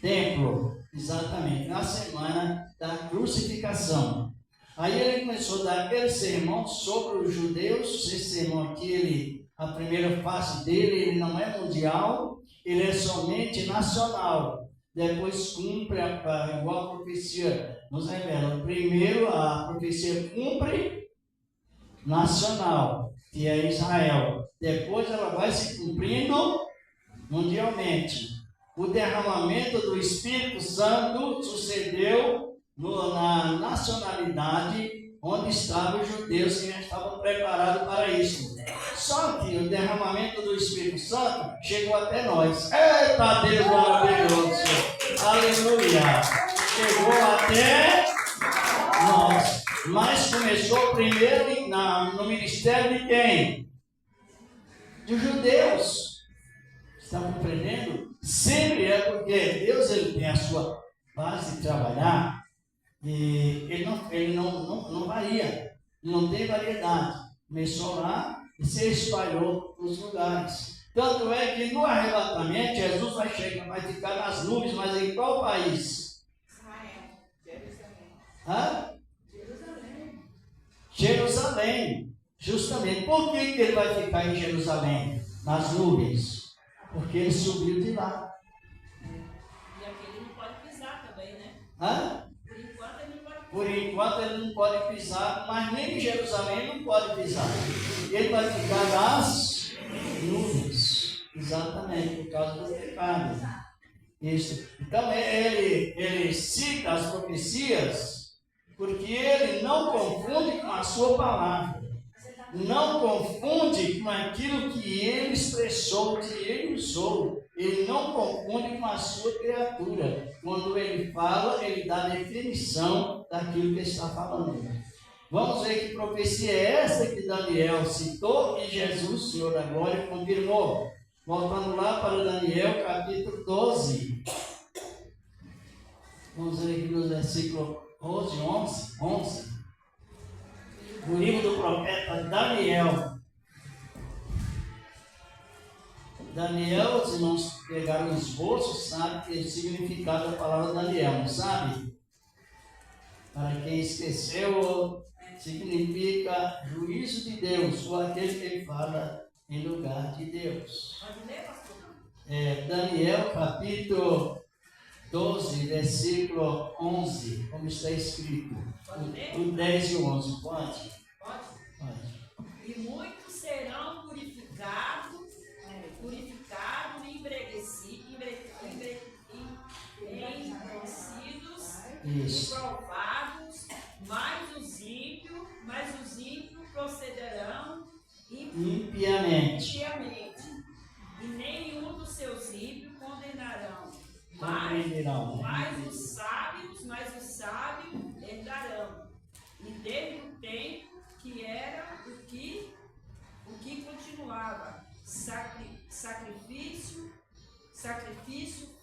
templo. Exatamente. Na semana da crucificação. Aí ele começou a dar aquele sermão sobre os judeus. Esse sermão aqui, a primeira face dele, ele não é mundial, ele é somente nacional. Depois cumpre, igual a profecia nos revela. Primeiro a profecia cumpre nacional, que é Israel. Depois ela vai se cumprindo mundialmente. O derramamento do Espírito Santo sucedeu na nacionalidade onde estavam os judeus que já estavam preparados para isso. Só que o derramamento do Espírito Santo chegou até nós. Eita Deus maravilhoso! Aleluia! Chegou até nós. Mas começou primeiro no ministério de quem? Dos judeus. Estão compreendendo? Sempre é porque Deus ele tem a sua base de trabalhar e ele não varia, não tem variedade. Começou lá e se espalhou nos lugares. Tanto é que no arrebatamento Jesus vai chegar, vai ficar nas nuvens, mas em qual país? Israel, Jerusalém. Hã? Jerusalém. Jerusalém. Justamente. Por que ele vai ficar em Jerusalém? Nas nuvens. Porque ele subiu de lá. E aqui ele não pode pisar também, né? Hã? Por enquanto ele não pode pisar. Por enquanto ele não pode pisar, mas nem em Jerusalém ele não pode pisar. Ele vai ficar nas nuvens. Exatamente, por causa do pecado. Isso. Então ele cita as profecias porque ele não confunde com a sua palavra. Não confunde com aquilo que ele expressou, que ele usou. Ele não confunde com a sua criatura. Quando ele fala, ele dá definição daquilo que ele está falando. Vamos ver que profecia é essa que Daniel citou e Jesus, Senhor da Glória, confirmou. Voltando lá para Daniel, capítulo 12. Vamos ver aqui nos versículos 11. O livro do profeta Daniel. Daniel, se não pegaram o esboço, sabe que é o significado da palavra Daniel, não sabe? Para quem esqueceu, significa juízo de Deus, ou aquele que ele fala em lugar de Deus. Pode ler, pastor? Daniel, capítulo 12, versículo 11, como está escrito. Pode ler? O 10 e o 11, pode? Pode. Pode. E muitos serão purificados e engrandecidos e Isso. provados, mas os ímpios procederão Impiamente. e nenhum dos seus ímpios condenarão. Compreenderão. Mas os sábios herdarão. E desde o tempo que era o que continuava, sacrifício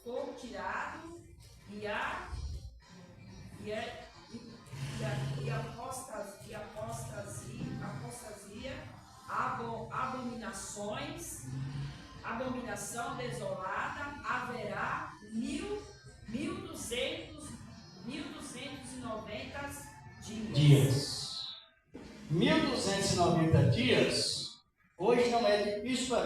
fogo tirado e apostasia, abominação desolada, haverá 1290 dias. 1290 dias, hoje não é difícil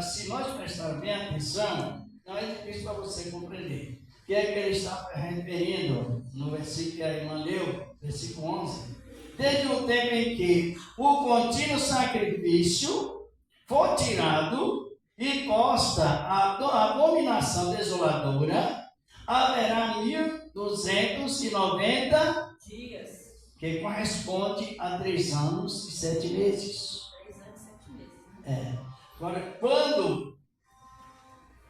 se nós prestarmos bem atenção, não é difícil para você compreender. O que é que ele está referindo no versículo que a irmã leu, versículo 11? Desde o tempo em que o contínuo sacrifício for tirado e posta a abominação desoladora, haverá 1290 dias. Que corresponde a 3 anos e 7 meses. 3 anos e 7 meses. Agora, quando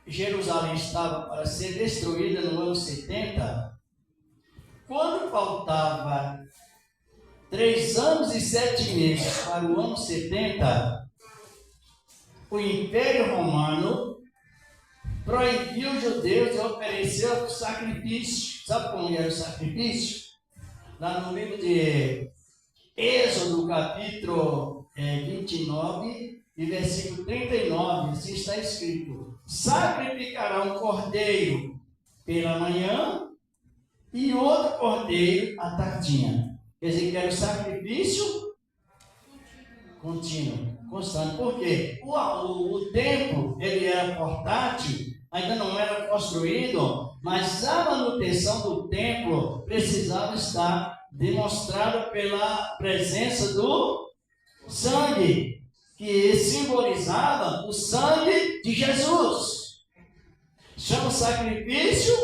Jerusalém estava para ser destruída no ano 70, quando faltava 3 anos e 7 meses para o ano 70, o Império Romano proibiu os judeus de oferecer o sacrifício. Sabe como era o sacrifício? Lá no livro de Êxodo, capítulo 29 e versículo 39, assim está escrito: sacrificará um cordeiro pela manhã e outro cordeiro à tardinha. Quer dizer, que era o sacrifício contínuo, constante. Por quê? O templo, ele era portátil, ainda não era construído, mas a manutenção do templo precisava estar demonstrada pela presença do sangue, que simbolizava o sangue de Jesus. Chama sacrifício.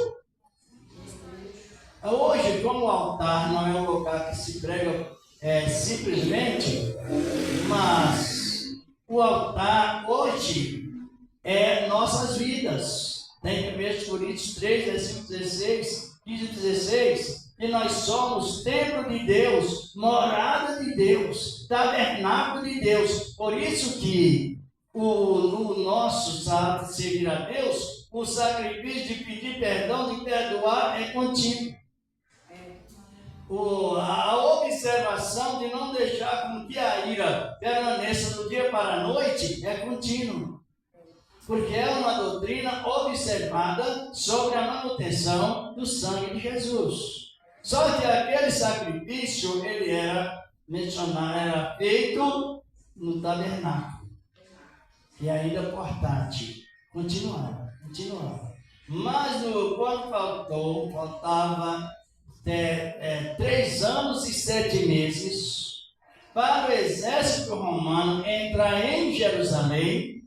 Hoje, como o altar não é um lugar que se prega simplesmente, mas o altar hoje é nossas vidas. Tem 1 Coríntios 3, versículo 16, 15 e 16, que nós somos templo de Deus, morada de Deus, tabernáculo de Deus. Por isso que no nosso servir a Deus, o sacrifício de pedir perdão, de perdoar é contínuo. A observação de não deixar com que a ira permaneça do dia para a noite é contínua, porque é uma doutrina observada sobre a manutenção do sangue de Jesus. Só que aquele sacrifício, ele era feito no tabernáculo, e ainda portátil, continuava. Mas quando faltava 3 anos e 7 meses para o exército romano entrar em Jerusalém,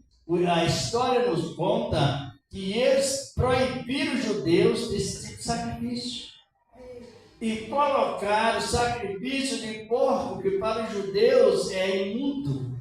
a história nos conta que eles proibiram os judeus desse tipo de sacrifício e colocaram o sacrifício de porco, que para os judeus é imundo,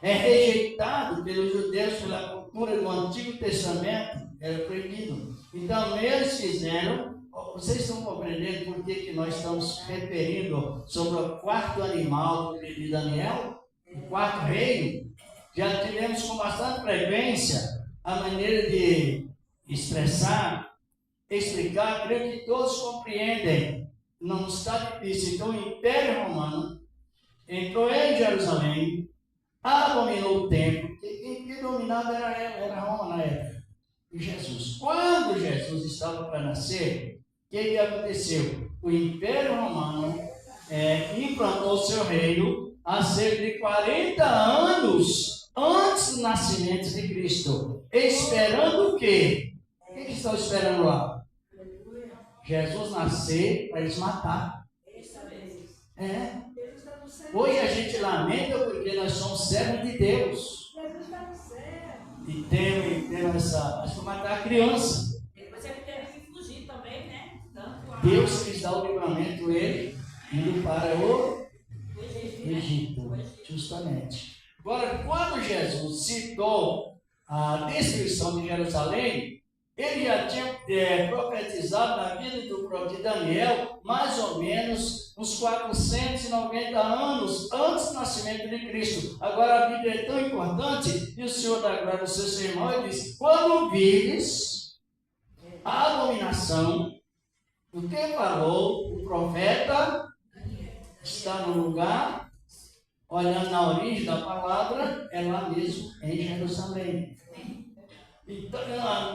é rejeitado pelos judeus pela cultura do Antigo Testamento, era proibido. Então eles fizeram. Vocês estão compreendendo por que nós estamos referindo sobre o quarto animal de Daniel? O quarto reino? Já tivemos com bastante frequência a maneira de expressar, explicar, creio que todos compreendem. Não está difícil. Então o Império Romano entrou em Jerusalém, abominou o templo. Quem dominava era Roma na época. E Jesus. Quando Jesus estava para nascer, o que aconteceu? O Império Romano implantou seu reino há cerca de 40 anos antes do nascimento de Cristo. Esperando o quê? O que eles estão esperando lá? Jesus nascer para eles matar. Hoje a gente lamenta porque nós somos servos de Deus. E temos essa. Mas para matar a criança. Deus quis dar o livramento ele indo para o Egito, justamente. Agora, quando Jesus citou a destruição de Jerusalém, ele já tinha profetizado na vida do próprio Daniel, mais ou menos uns 490 anos antes do nascimento de Cristo. Agora a Bíblia é tão importante, e o Senhor da glória no seu sermão, ele diz: quando vires a abominação, o que falou o profeta está no lugar, olhando na origem da palavra, é lá mesmo, em Jerusalém. Então,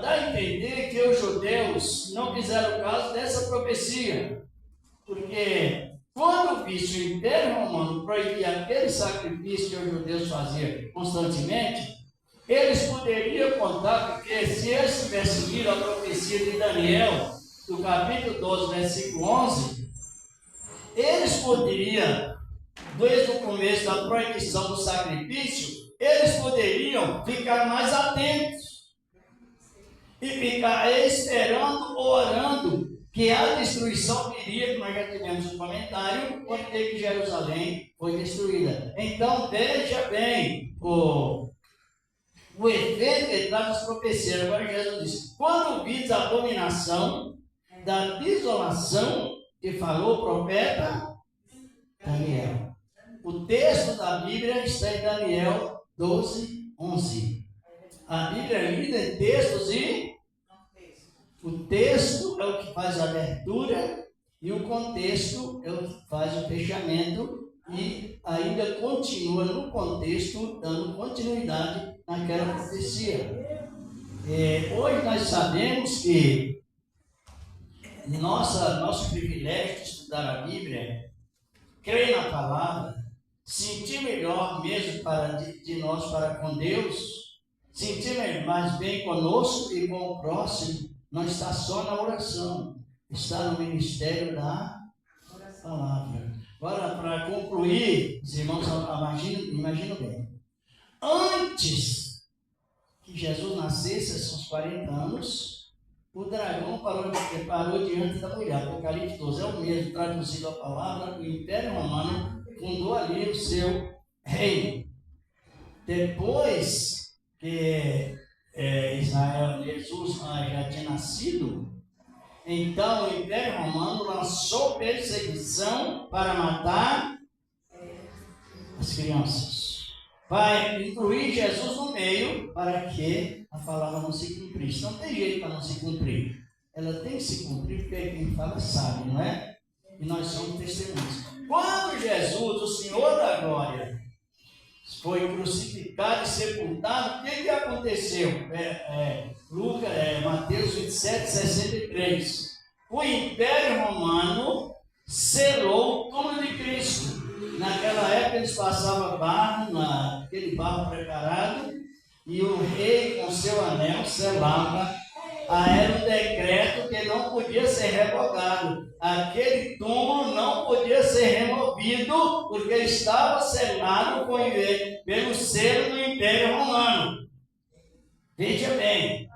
dá a entender que os judeus não fizeram caso dessa profecia, porque quando o Império Romano proibia aquele sacrifício que os judeus faziam constantemente, eles poderiam contar, porque se eles tivessem lido a profecia de Daniel, do capítulo 12, versículo 11, eles poderiam, desde o começo da proibição do sacrifício, eles poderiam ficar mais atentos e ficar esperando, orando, que a destruição viria, que nós já tivemos um comentário, quando que Jerusalém foi destruída. Então, veja bem o efeito que traz as profecias. Agora Jesus diz: quando ouvides a abominação da desolação que falou o profeta Daniel. O texto da Bíblia está em Daniel 12, 11. A Bíblia é lida em textos e o texto é o que faz a abertura e o contexto é o que faz o fechamento e ainda continua no contexto, dando continuidade naquela profecia. Hoje nós sabemos que nosso privilégio de estudar a Bíblia, crer na palavra, sentir melhor mesmo de nós para com Deus, sentir mais bem conosco e com o próximo, não está só na oração, está no ministério da palavra. Agora, para concluir, os irmãos, imagina bem, antes que Jesus nascesse, esses 40 anos, o dragão parou diante da mulher. Apocalipse 12 é o mesmo, traduzido a palavra, o Império Romano fundou ali o seu reino. Depois que Jesus já tinha nascido, então o Império Romano lançou perseguição para matar as crianças. Vai incluir Jesus no meio para que a palavra não se cumprisse. Não tem jeito para não se cumprir. Ela tem que se cumprir porque quem fala sabe, não é? E nós somos testemunhas. Quando Jesus, o Senhor da Glória, foi crucificado e sepultado, o que aconteceu? Mateus 27, 63. O Império Romano selou o túmulo de Cristo. Naquela época eles passavam barro, aquele barro preparado, e o rei com seu anel selava. Era um decreto que não podia ser revogado. Aquele túmulo não podia ser removido, porque estava selado pelo selo do Império Romano. Veja bem,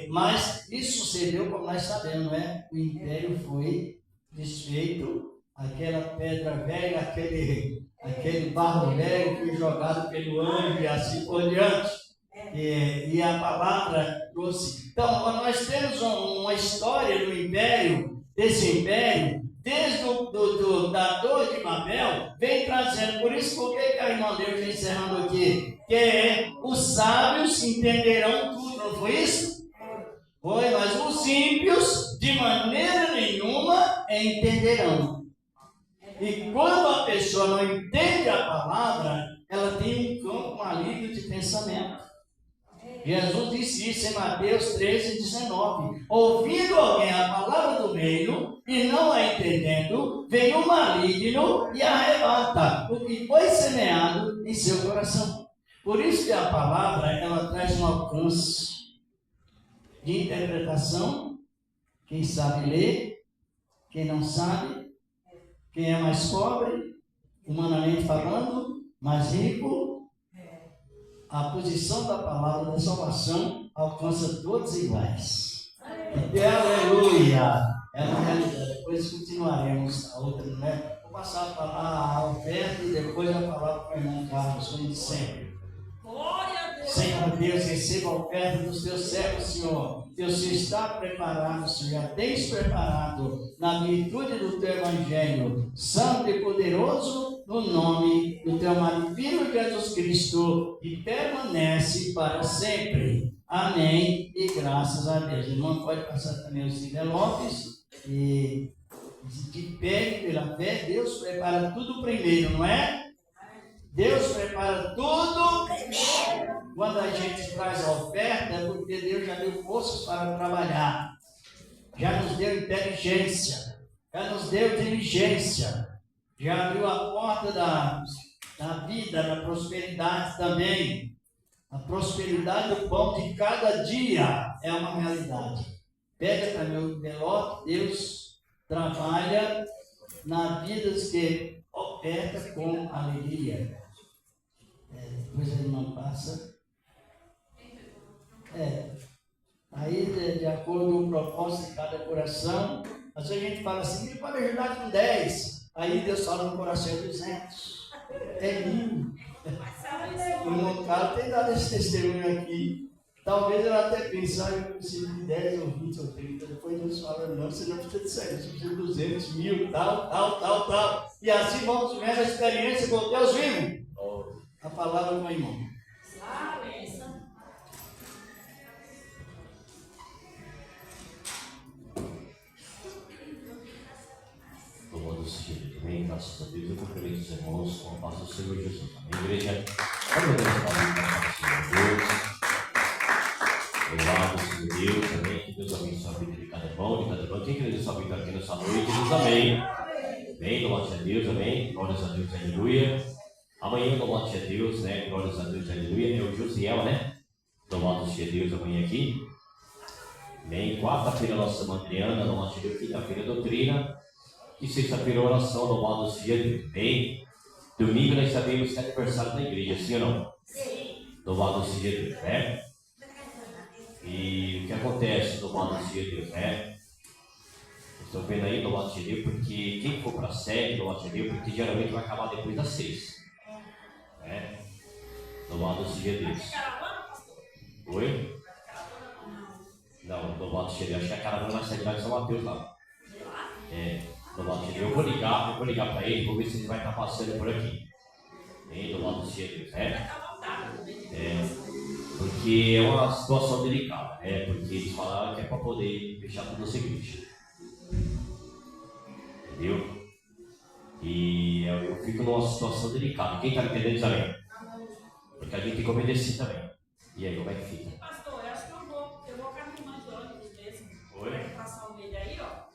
mas isso sucedeu como nós sabemos, não é? O Império foi desfeito, aquela pedra velha, aquele barro velho foi jogado pelo anjo e assim por diante. E a palavra trouxe. Então, nós temos uma história do Império, desse Império, desde da dor de Babel, vem trazendo. Por isso, por que a irmã Deus está encerrando aqui? Que os sábios entenderão tudo, não foi isso? Foi, mas os ímpios, de maneira nenhuma, entenderão. E quando a pessoa não entende a palavra, ela tem um campo maligno de pensamento. Jesus disse isso em Mateus 13, 19. Ouvindo alguém a palavra do reino e não a entendendo, vem o maligno e arrebata o que foi semeado em seu coração. Por isso que a palavra, ela traz um alcance de interpretação. Quem sabe ler, quem não sabe, quem é mais pobre, humanamente falando, mais rico. A posição da palavra da salvação alcança todos iguais. Aleluia! É uma realidade. Depois continuaremos a outra, né? Vou passar a oferta e depois a palavra para o irmão Carlos, como sempre. Senhor Deus, receba a oferta dos teus servos, Senhor. Deus, Senhor está preparado, Senhor. Já tens preparado na virtude do teu evangelho, santo e poderoso, no nome do teu amado Filho Jesus Cristo, que permanece para sempre. Amém. E graças a Deus. Irmão, pode passar também os envelopes. E de pé pela fé, Deus prepara tudo primeiro, não é? Deus prepara tudo primeiro. Quando a gente traz a oferta, é porque Deus já deu forças para trabalhar. Já nos deu inteligência. Já nos deu diligência. Já abriu a porta da vida, da prosperidade também. A prosperidade do pão de cada dia é uma realidade. Pega para meu envelope, Deus trabalha na vida que oferta com alegria. Depois a irmã passa. Aí, de acordo com o propósito de cada coração, às vezes a gente fala assim, ele pode ajudar com 10. Aí Deus fala no coração é 200. É lindo. O irmão Carlos tem dado esse testemunho aqui. Talvez ele até pense, eu preciso de 10 ou 20 ou 30. Depois Deus fala, não, você não precisa de 100, você precisa de 200 mil, tal. E assim vamos vendo a experiência com Deus vivo. A palavra com o irmão. Amém, graças a Deus. Eu cumprimento os irmãos com a paz do Senhor Jesus. Amém, igreja. Vamos agradecer a Deus. Obrigado, Senhor Deus. Amém. Que Deus abençoe a vida de cada irmão, de cada irmã. Quem quer sua vida aqui nessa noite, diz amém. Amém, louvado seja Deus, amém. Glórias a Deus, aleluia. Amanhã, louvado seja Deus, né? Glórias a Deus, aleluia. É o Josiel, né? Louvado seja Deus, amanhã aqui. Amém. Quarta-feira, nossa irmã Adriana, louvado seja Deus. Quinta-feira, doutrina. E sexta-feira, oração, louvado seja Deus. Amém. Domingo, nós sabemos que é aniversário da igreja, sim ou não? Sim. Louvado seja Deus, né? E o que acontece, louvado seja Deus, né? Estou vendo aí, louvado seja Deus, porque quem for para a sede, louvado seja Deus, porque geralmente vai acabar depois das 6. Né? Louvado seja Deus. Oi? Não, louvado seja Deus. Acho que a caravana vai sair lá de São Mateus lá. Louvado seja Deus. Eu vou ligar para ele, vou ver se ele vai estar passando por aqui. Louvado seja Deus, né? Porque é uma situação delicada, né? Porque eles falaram que é para poder fechar tudo a igreja. Entendeu? E eu fico numa situação delicada. Quem está me entendendo, diz amém. Porque a gente tem que obedecer também. E aí, como é que fica? Pastor, eu acho que eu vou caminhar de ônibus mesmo. Oi? Vai passar o meio aí, ó.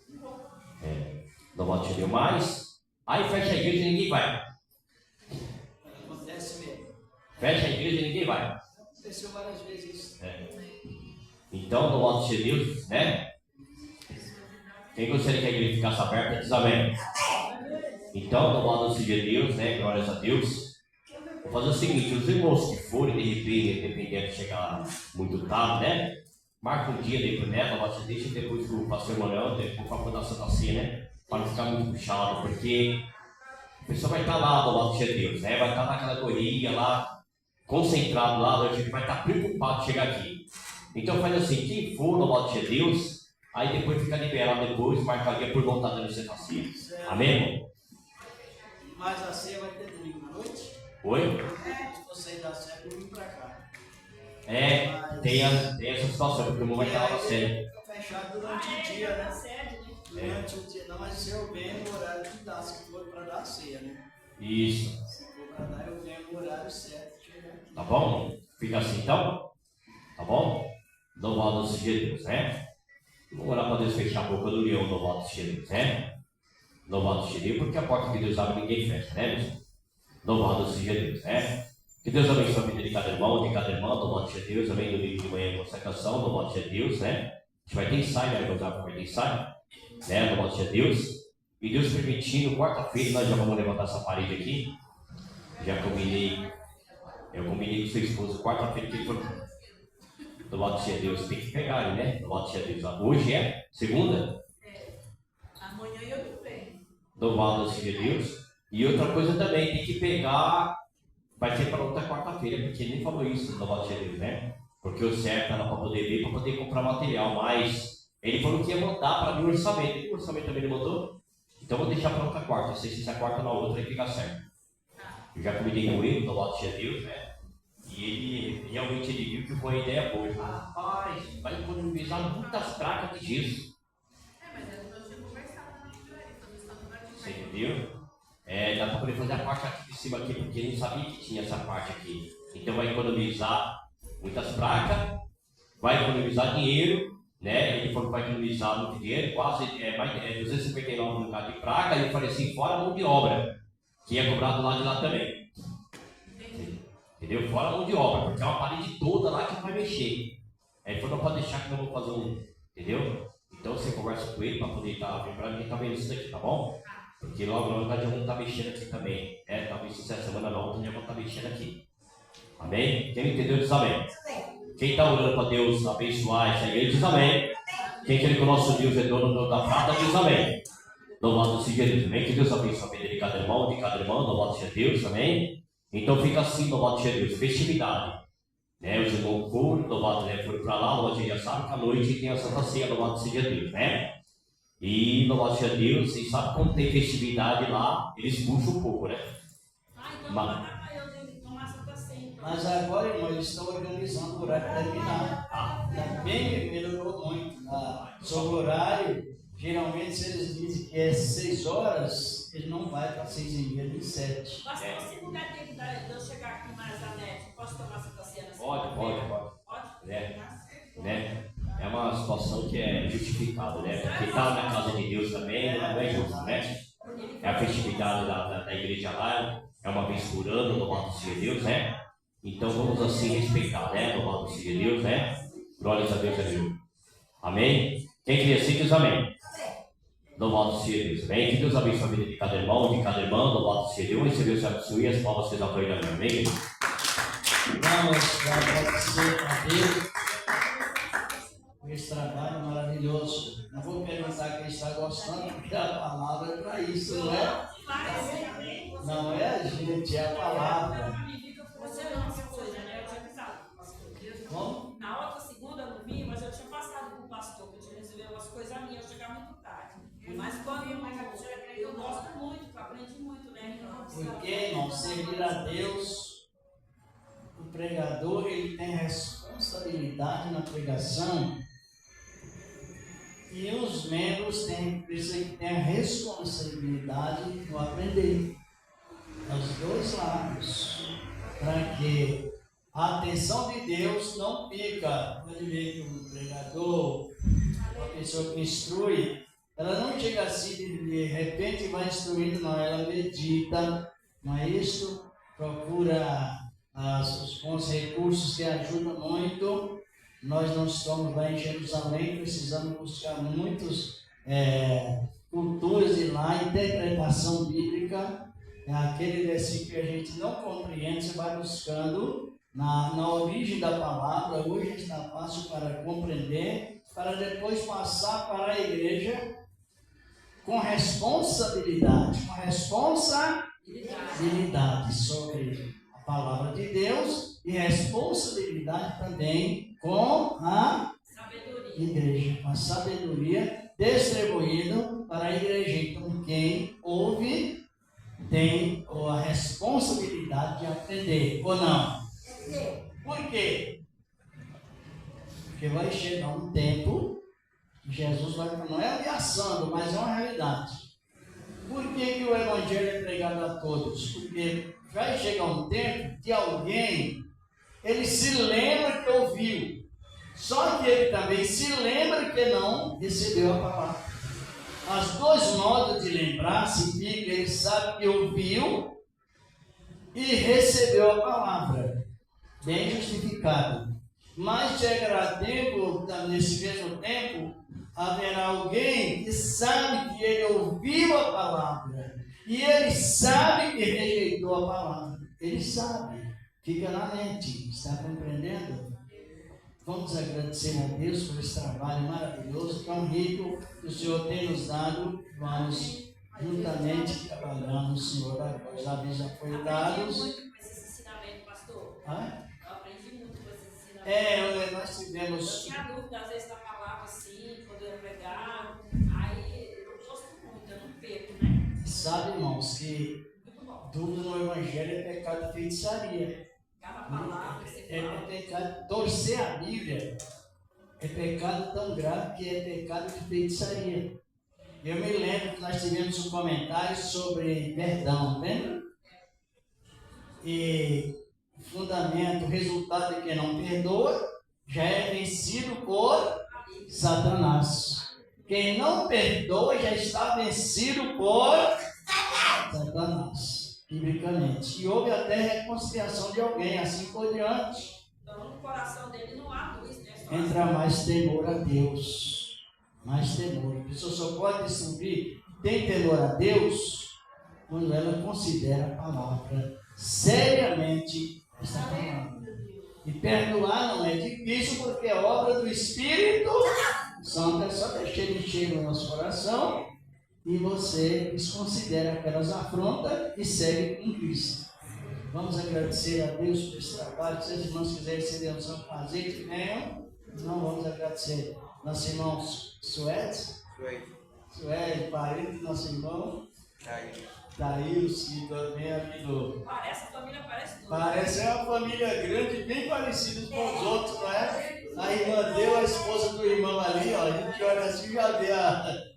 Não pode te mais. Aí fecha a igreja e ninguém vai. Acontece mesmo. Fecha a igreja e ninguém vai. Aconteceu várias vezes isso. Então, no modo de Deus, né? Quem gostaria que a igreja ficasse aberta, diz amém. Então, no modo de Deus, né? Glórias a Deus. Vou fazer o seguinte: os irmãos que forem, de repente, dependendo de chegar muito tarde, né? Marca um dia depois, né? Você deixa depois o pastor Morão, depois para a Santa Ceia, né? Para não ficar muito puxado, porque a pessoa vai estar lá do lado de Deus, né? Vai estar naquela correria lá, concentrado lá, a gente vai estar preocupado de chegar aqui. Então faz assim: quem for no lado de Deus, aí depois fica liberado depois, marcaria por vontade da Santa Ceia. Amém, irmão? Mas a ceia vai ter domingo à noite? Oi? Se você dar certo, eu vim pra cá. Tem essa situação, porque o irmão vai estar lá na sede. Fica fechado durante o dia, né? Durante o dia, não, mas eu venho no horário que dá, se for para dar a ceia, né? Isso. Se for para dar, eu venho no horário certo. Tá bom? Fica assim então? Tá bom? Louvado seja Deus, né? Vamos orar para Deus fechar a boca do leão, louvado seja Deus, né? Louvado seja Deus, porque a porta que Deus abre ninguém fecha, né, meus? Louvado seja Deus, né? Que Deus abençoe a vida de cada irmão, de cada irmã, louvado seja Deus, amém. Domingo de manhã, consagração, louvado seja Deus, né? A gente vai ter ensaio, né? Vai ter ensaio, né? Louvado seja Deus. E Deus permitindo, quarta-feira nós já vamos levantar essa parede aqui. Já combinei, eu combinei com sua esposa, quarta-feira que ele falou. Louvado seja Deus, tem que pegar ele, né? Louvado seja Deus. Hoje é segunda? Amanhã eu não venho. Louvado seja Deus. E outra coisa também, tem que pegar, vai ser para outra quarta-feira, porque ele nem falou isso, louvado seja Deus, né? Porque o certo era para poder ver, para poder comprar material, mas ele falou que ia mandar para mim o orçamento. E o orçamento também ele mandou? Então eu vou deixar para outra quarta, não sei se essa quarta na outra aí fica certo. Eu já combinei com ele, louvado seja Deus, né? E ele realmente viu que foi uma ideia boa. Ele falou: rapaz, vai economizar muitas placas de gesso. Mas eu tinha conversado na livraria, Você entendeu? Dá para poder fazer a parte aqui de cima aqui, porque ele não sabia que tinha essa parte aqui. Então vai economizar muitas placas, vai economizar dinheiro, né? Ele falou que vai economizar muito dinheiro, quase 259 no lugar de placa, e eu falei assim, fora a mão de obra, que ia cobrar do lado de lá também. Entendeu? Fora a mão de obra, porque é uma parede toda lá que não vai mexer. Aí ele falou: não pode deixar que não vou fazer um. Entendeu? Então você conversa com ele para poder estar vendo para mim, tá vendo isso daqui, tá bom? Porque logo nós já vamos estar mexendo aqui também. Talvez se essa semana não, nós já vamos estar mexendo aqui. Amém? Quem entendeu diz amém. Quem está orando para Deus abençoar essa igreja diz amém. Quem quer que o nosso Deus é dono da prata diz amém. Louvado seja Deus, amém? Que Deus abençoe a vida de cada irmão, de cada irmã, louvado seja Deus, amém? Então fica assim, louvado seja Deus, festividade. Né? Os irmãos foram, louvado, né? Foram para lá, louvado seja, já sabe que à noite tem a Santa Ceia, louvado seja Deus, né? E louvado seja Deus, vocês sabem quando tem festividade lá, eles puxam um pouco, né? então vai eu tomar Santa Ceia. Mas agora, irmão, eles estão organizando o horário para terminar. Também melhorou muito. Sobre o horário, geralmente se eles dizem que é 6 horas, ele não vai vai para 6h30 de 7. Pastor, se não der tempo de eu chegar aqui mais à net, posso tomar essa tacinha? Pode. Pode? Né? É uma situação que é justificada, né? Porque está na casa de Deus também, não é justo, né? É a festividade da igreja lá, é uma vez por ano, louvado seja Deus, né? Então vamos assim respeitar, né? Louvado seja Deus, né? Glórias a Deus, aleluia. Amém? Quem queria assim, diz amém. Louvado seja Deus, amém? Que Deus abençoe a vida de cada irmão, de cada irmã, louvado seja Deus, recebeu o abençoe, as palmas que exaltam ele, amém? Vamos agradecer a Deus por esse trabalho maravilhoso. Não vou perguntar quem está gostando, porque a palavra é para isso, não é? Não é a gente, é a palavra. Você não essa coisa, né? Eu tinha avisado pro pastor. Como? Na outra segunda eu não vim, mas eu tinha passado com o pastor, que eu tinha resolvido umas coisas minhas, eu chegava muito tarde. Mas quando eu gosto muito, eu aprendi muito, né? Porque, irmão, servir a Deus, o pregador, ele tem responsabilidade na pregação e os membros precisam ter a responsabilidade no aprender. Aos dois lados, para que a atenção de Deus não fica. Pode ver que o pregador, a pessoa que instrui, ela não chega assim de repente vai instruindo, não, ela medita, não é isso? Procura os bons recursos que ajudam muito. Nós não estamos lá em Jerusalém, precisamos buscar muitas culturas de lá, interpretação bíblica. É aquele versículo que a gente não compreende, você vai buscando na origem da palavra. Hoje está fácil para compreender, para depois passar para a igreja com responsabilidade sobre a palavra de Deus e responsabilidade também com a igreja, com a sabedoria distribuída para a igreja. Então, quem ouve tem a responsabilidade de aprender, ou não? Por quê? Porque vai chegar um tempo que Jesus vai, não é ameaçando, mas é uma realidade. Por que o evangelho é pregado a todos? Porque vai chegar um tempo que alguém, ele se lembra que ouviu, só que ele também se lembra que não recebeu a palavra. Os dois modos de lembrar significa ele sabe que ouviu e recebeu a palavra, bem justificado. Mas chegará tempo, nesse mesmo tempo, haverá alguém que sabe que ele ouviu a palavra e ele sabe que rejeitou a palavra. Ele sabe, fica na mente, está compreendendo? Vamos agradecer a Deus por esse trabalho maravilhoso, tão rico que o Senhor tem nos dado. Vamos juntamente trabalhando, Senhor. Os avisos já foram dados. Eu aprendi muito com esse ensinamento, pastor. Ah? Eu aprendi muito com esse ensinamento. Nós tivemos. Eu tinha dúvida, às vezes, da palavra assim, quando eu ia pregar. Aí eu gosto muito, eu não perco, né? Sabe, irmãos, que dúvida no Evangelho é pecado de feitiçaria. Cada palavra que você fala. É pecado, torcer a Bíblia é pecado tão grave que é pecado de feitiçaria. Eu me lembro que nós tivemos um comentário sobre perdão, lembra? E o fundamento, o resultado de quem não perdoa, já é vencido por Satanás. Quem não perdoa já está vencido por Satanás, biblicamente. E houve até reconciliação de alguém, assim por diante. Então, no coração dele não há luz, né? Entra mais temor a Deus. Mais temor. A pessoa só pode descobrir que tem temor a Deus quando ela considera a palavra seriamente essa palavra. E perdoar não é difícil porque é obra do Espírito Santo. É só deixar ele encher no nosso coração e você desconsidera aquelas afrontas e segue com Cristo. Vamos agradecer a Deus por esse trabalho. Se as irmãs quiserem receber a unção com azeite, venham. Não vamos agradecer nossos irmãos Suede, parente do nosso irmão Thaís, que também aqui do. Parece, a família parece tudo. Parece uma família grande, bem parecida com os outros, não é? A irmã deu, a esposa do irmão ali, ó, a gente olha assim e já vê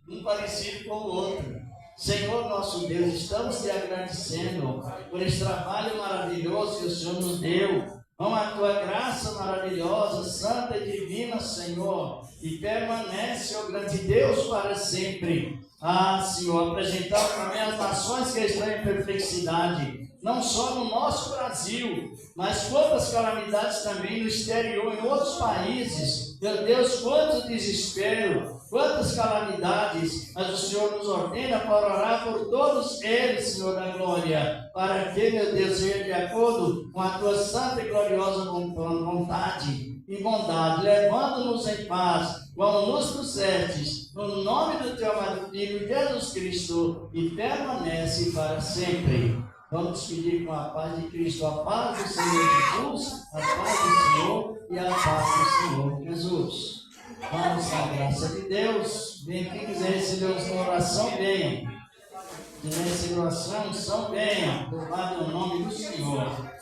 um parecido com o outro. Senhor nosso Deus, estamos te agradecendo por esse trabalho maravilhoso que o Senhor nos deu. Com a tua graça maravilhosa, santa e divina, Senhor, e permanece, ó grande Deus, para sempre. Ah, Senhor, apresentar também as nações que estão em perplexidade, não só no nosso Brasil, mas quantas calamidades também no exterior, em outros países. Meu Deus, quanto desespero, quantas calamidades, mas o Senhor nos ordena para orar por todos eles, Senhor da glória, para que, meu Deus, seja de acordo com a tua santa e gloriosa vontade e bondade, levando-nos em paz, como nos trouxestes, no nome do teu amado Filho, Jesus Cristo, e permanece para sempre. Vamos pedir com a paz de Cristo, a paz do Senhor Jesus, a paz do Senhor e a paz do Senhor Jesus. Vamos com a graça de Deus. Bem, quem quiser receber uma oração, venha. Quem quiser receber oração, venha. Louvado é o nome do Senhor.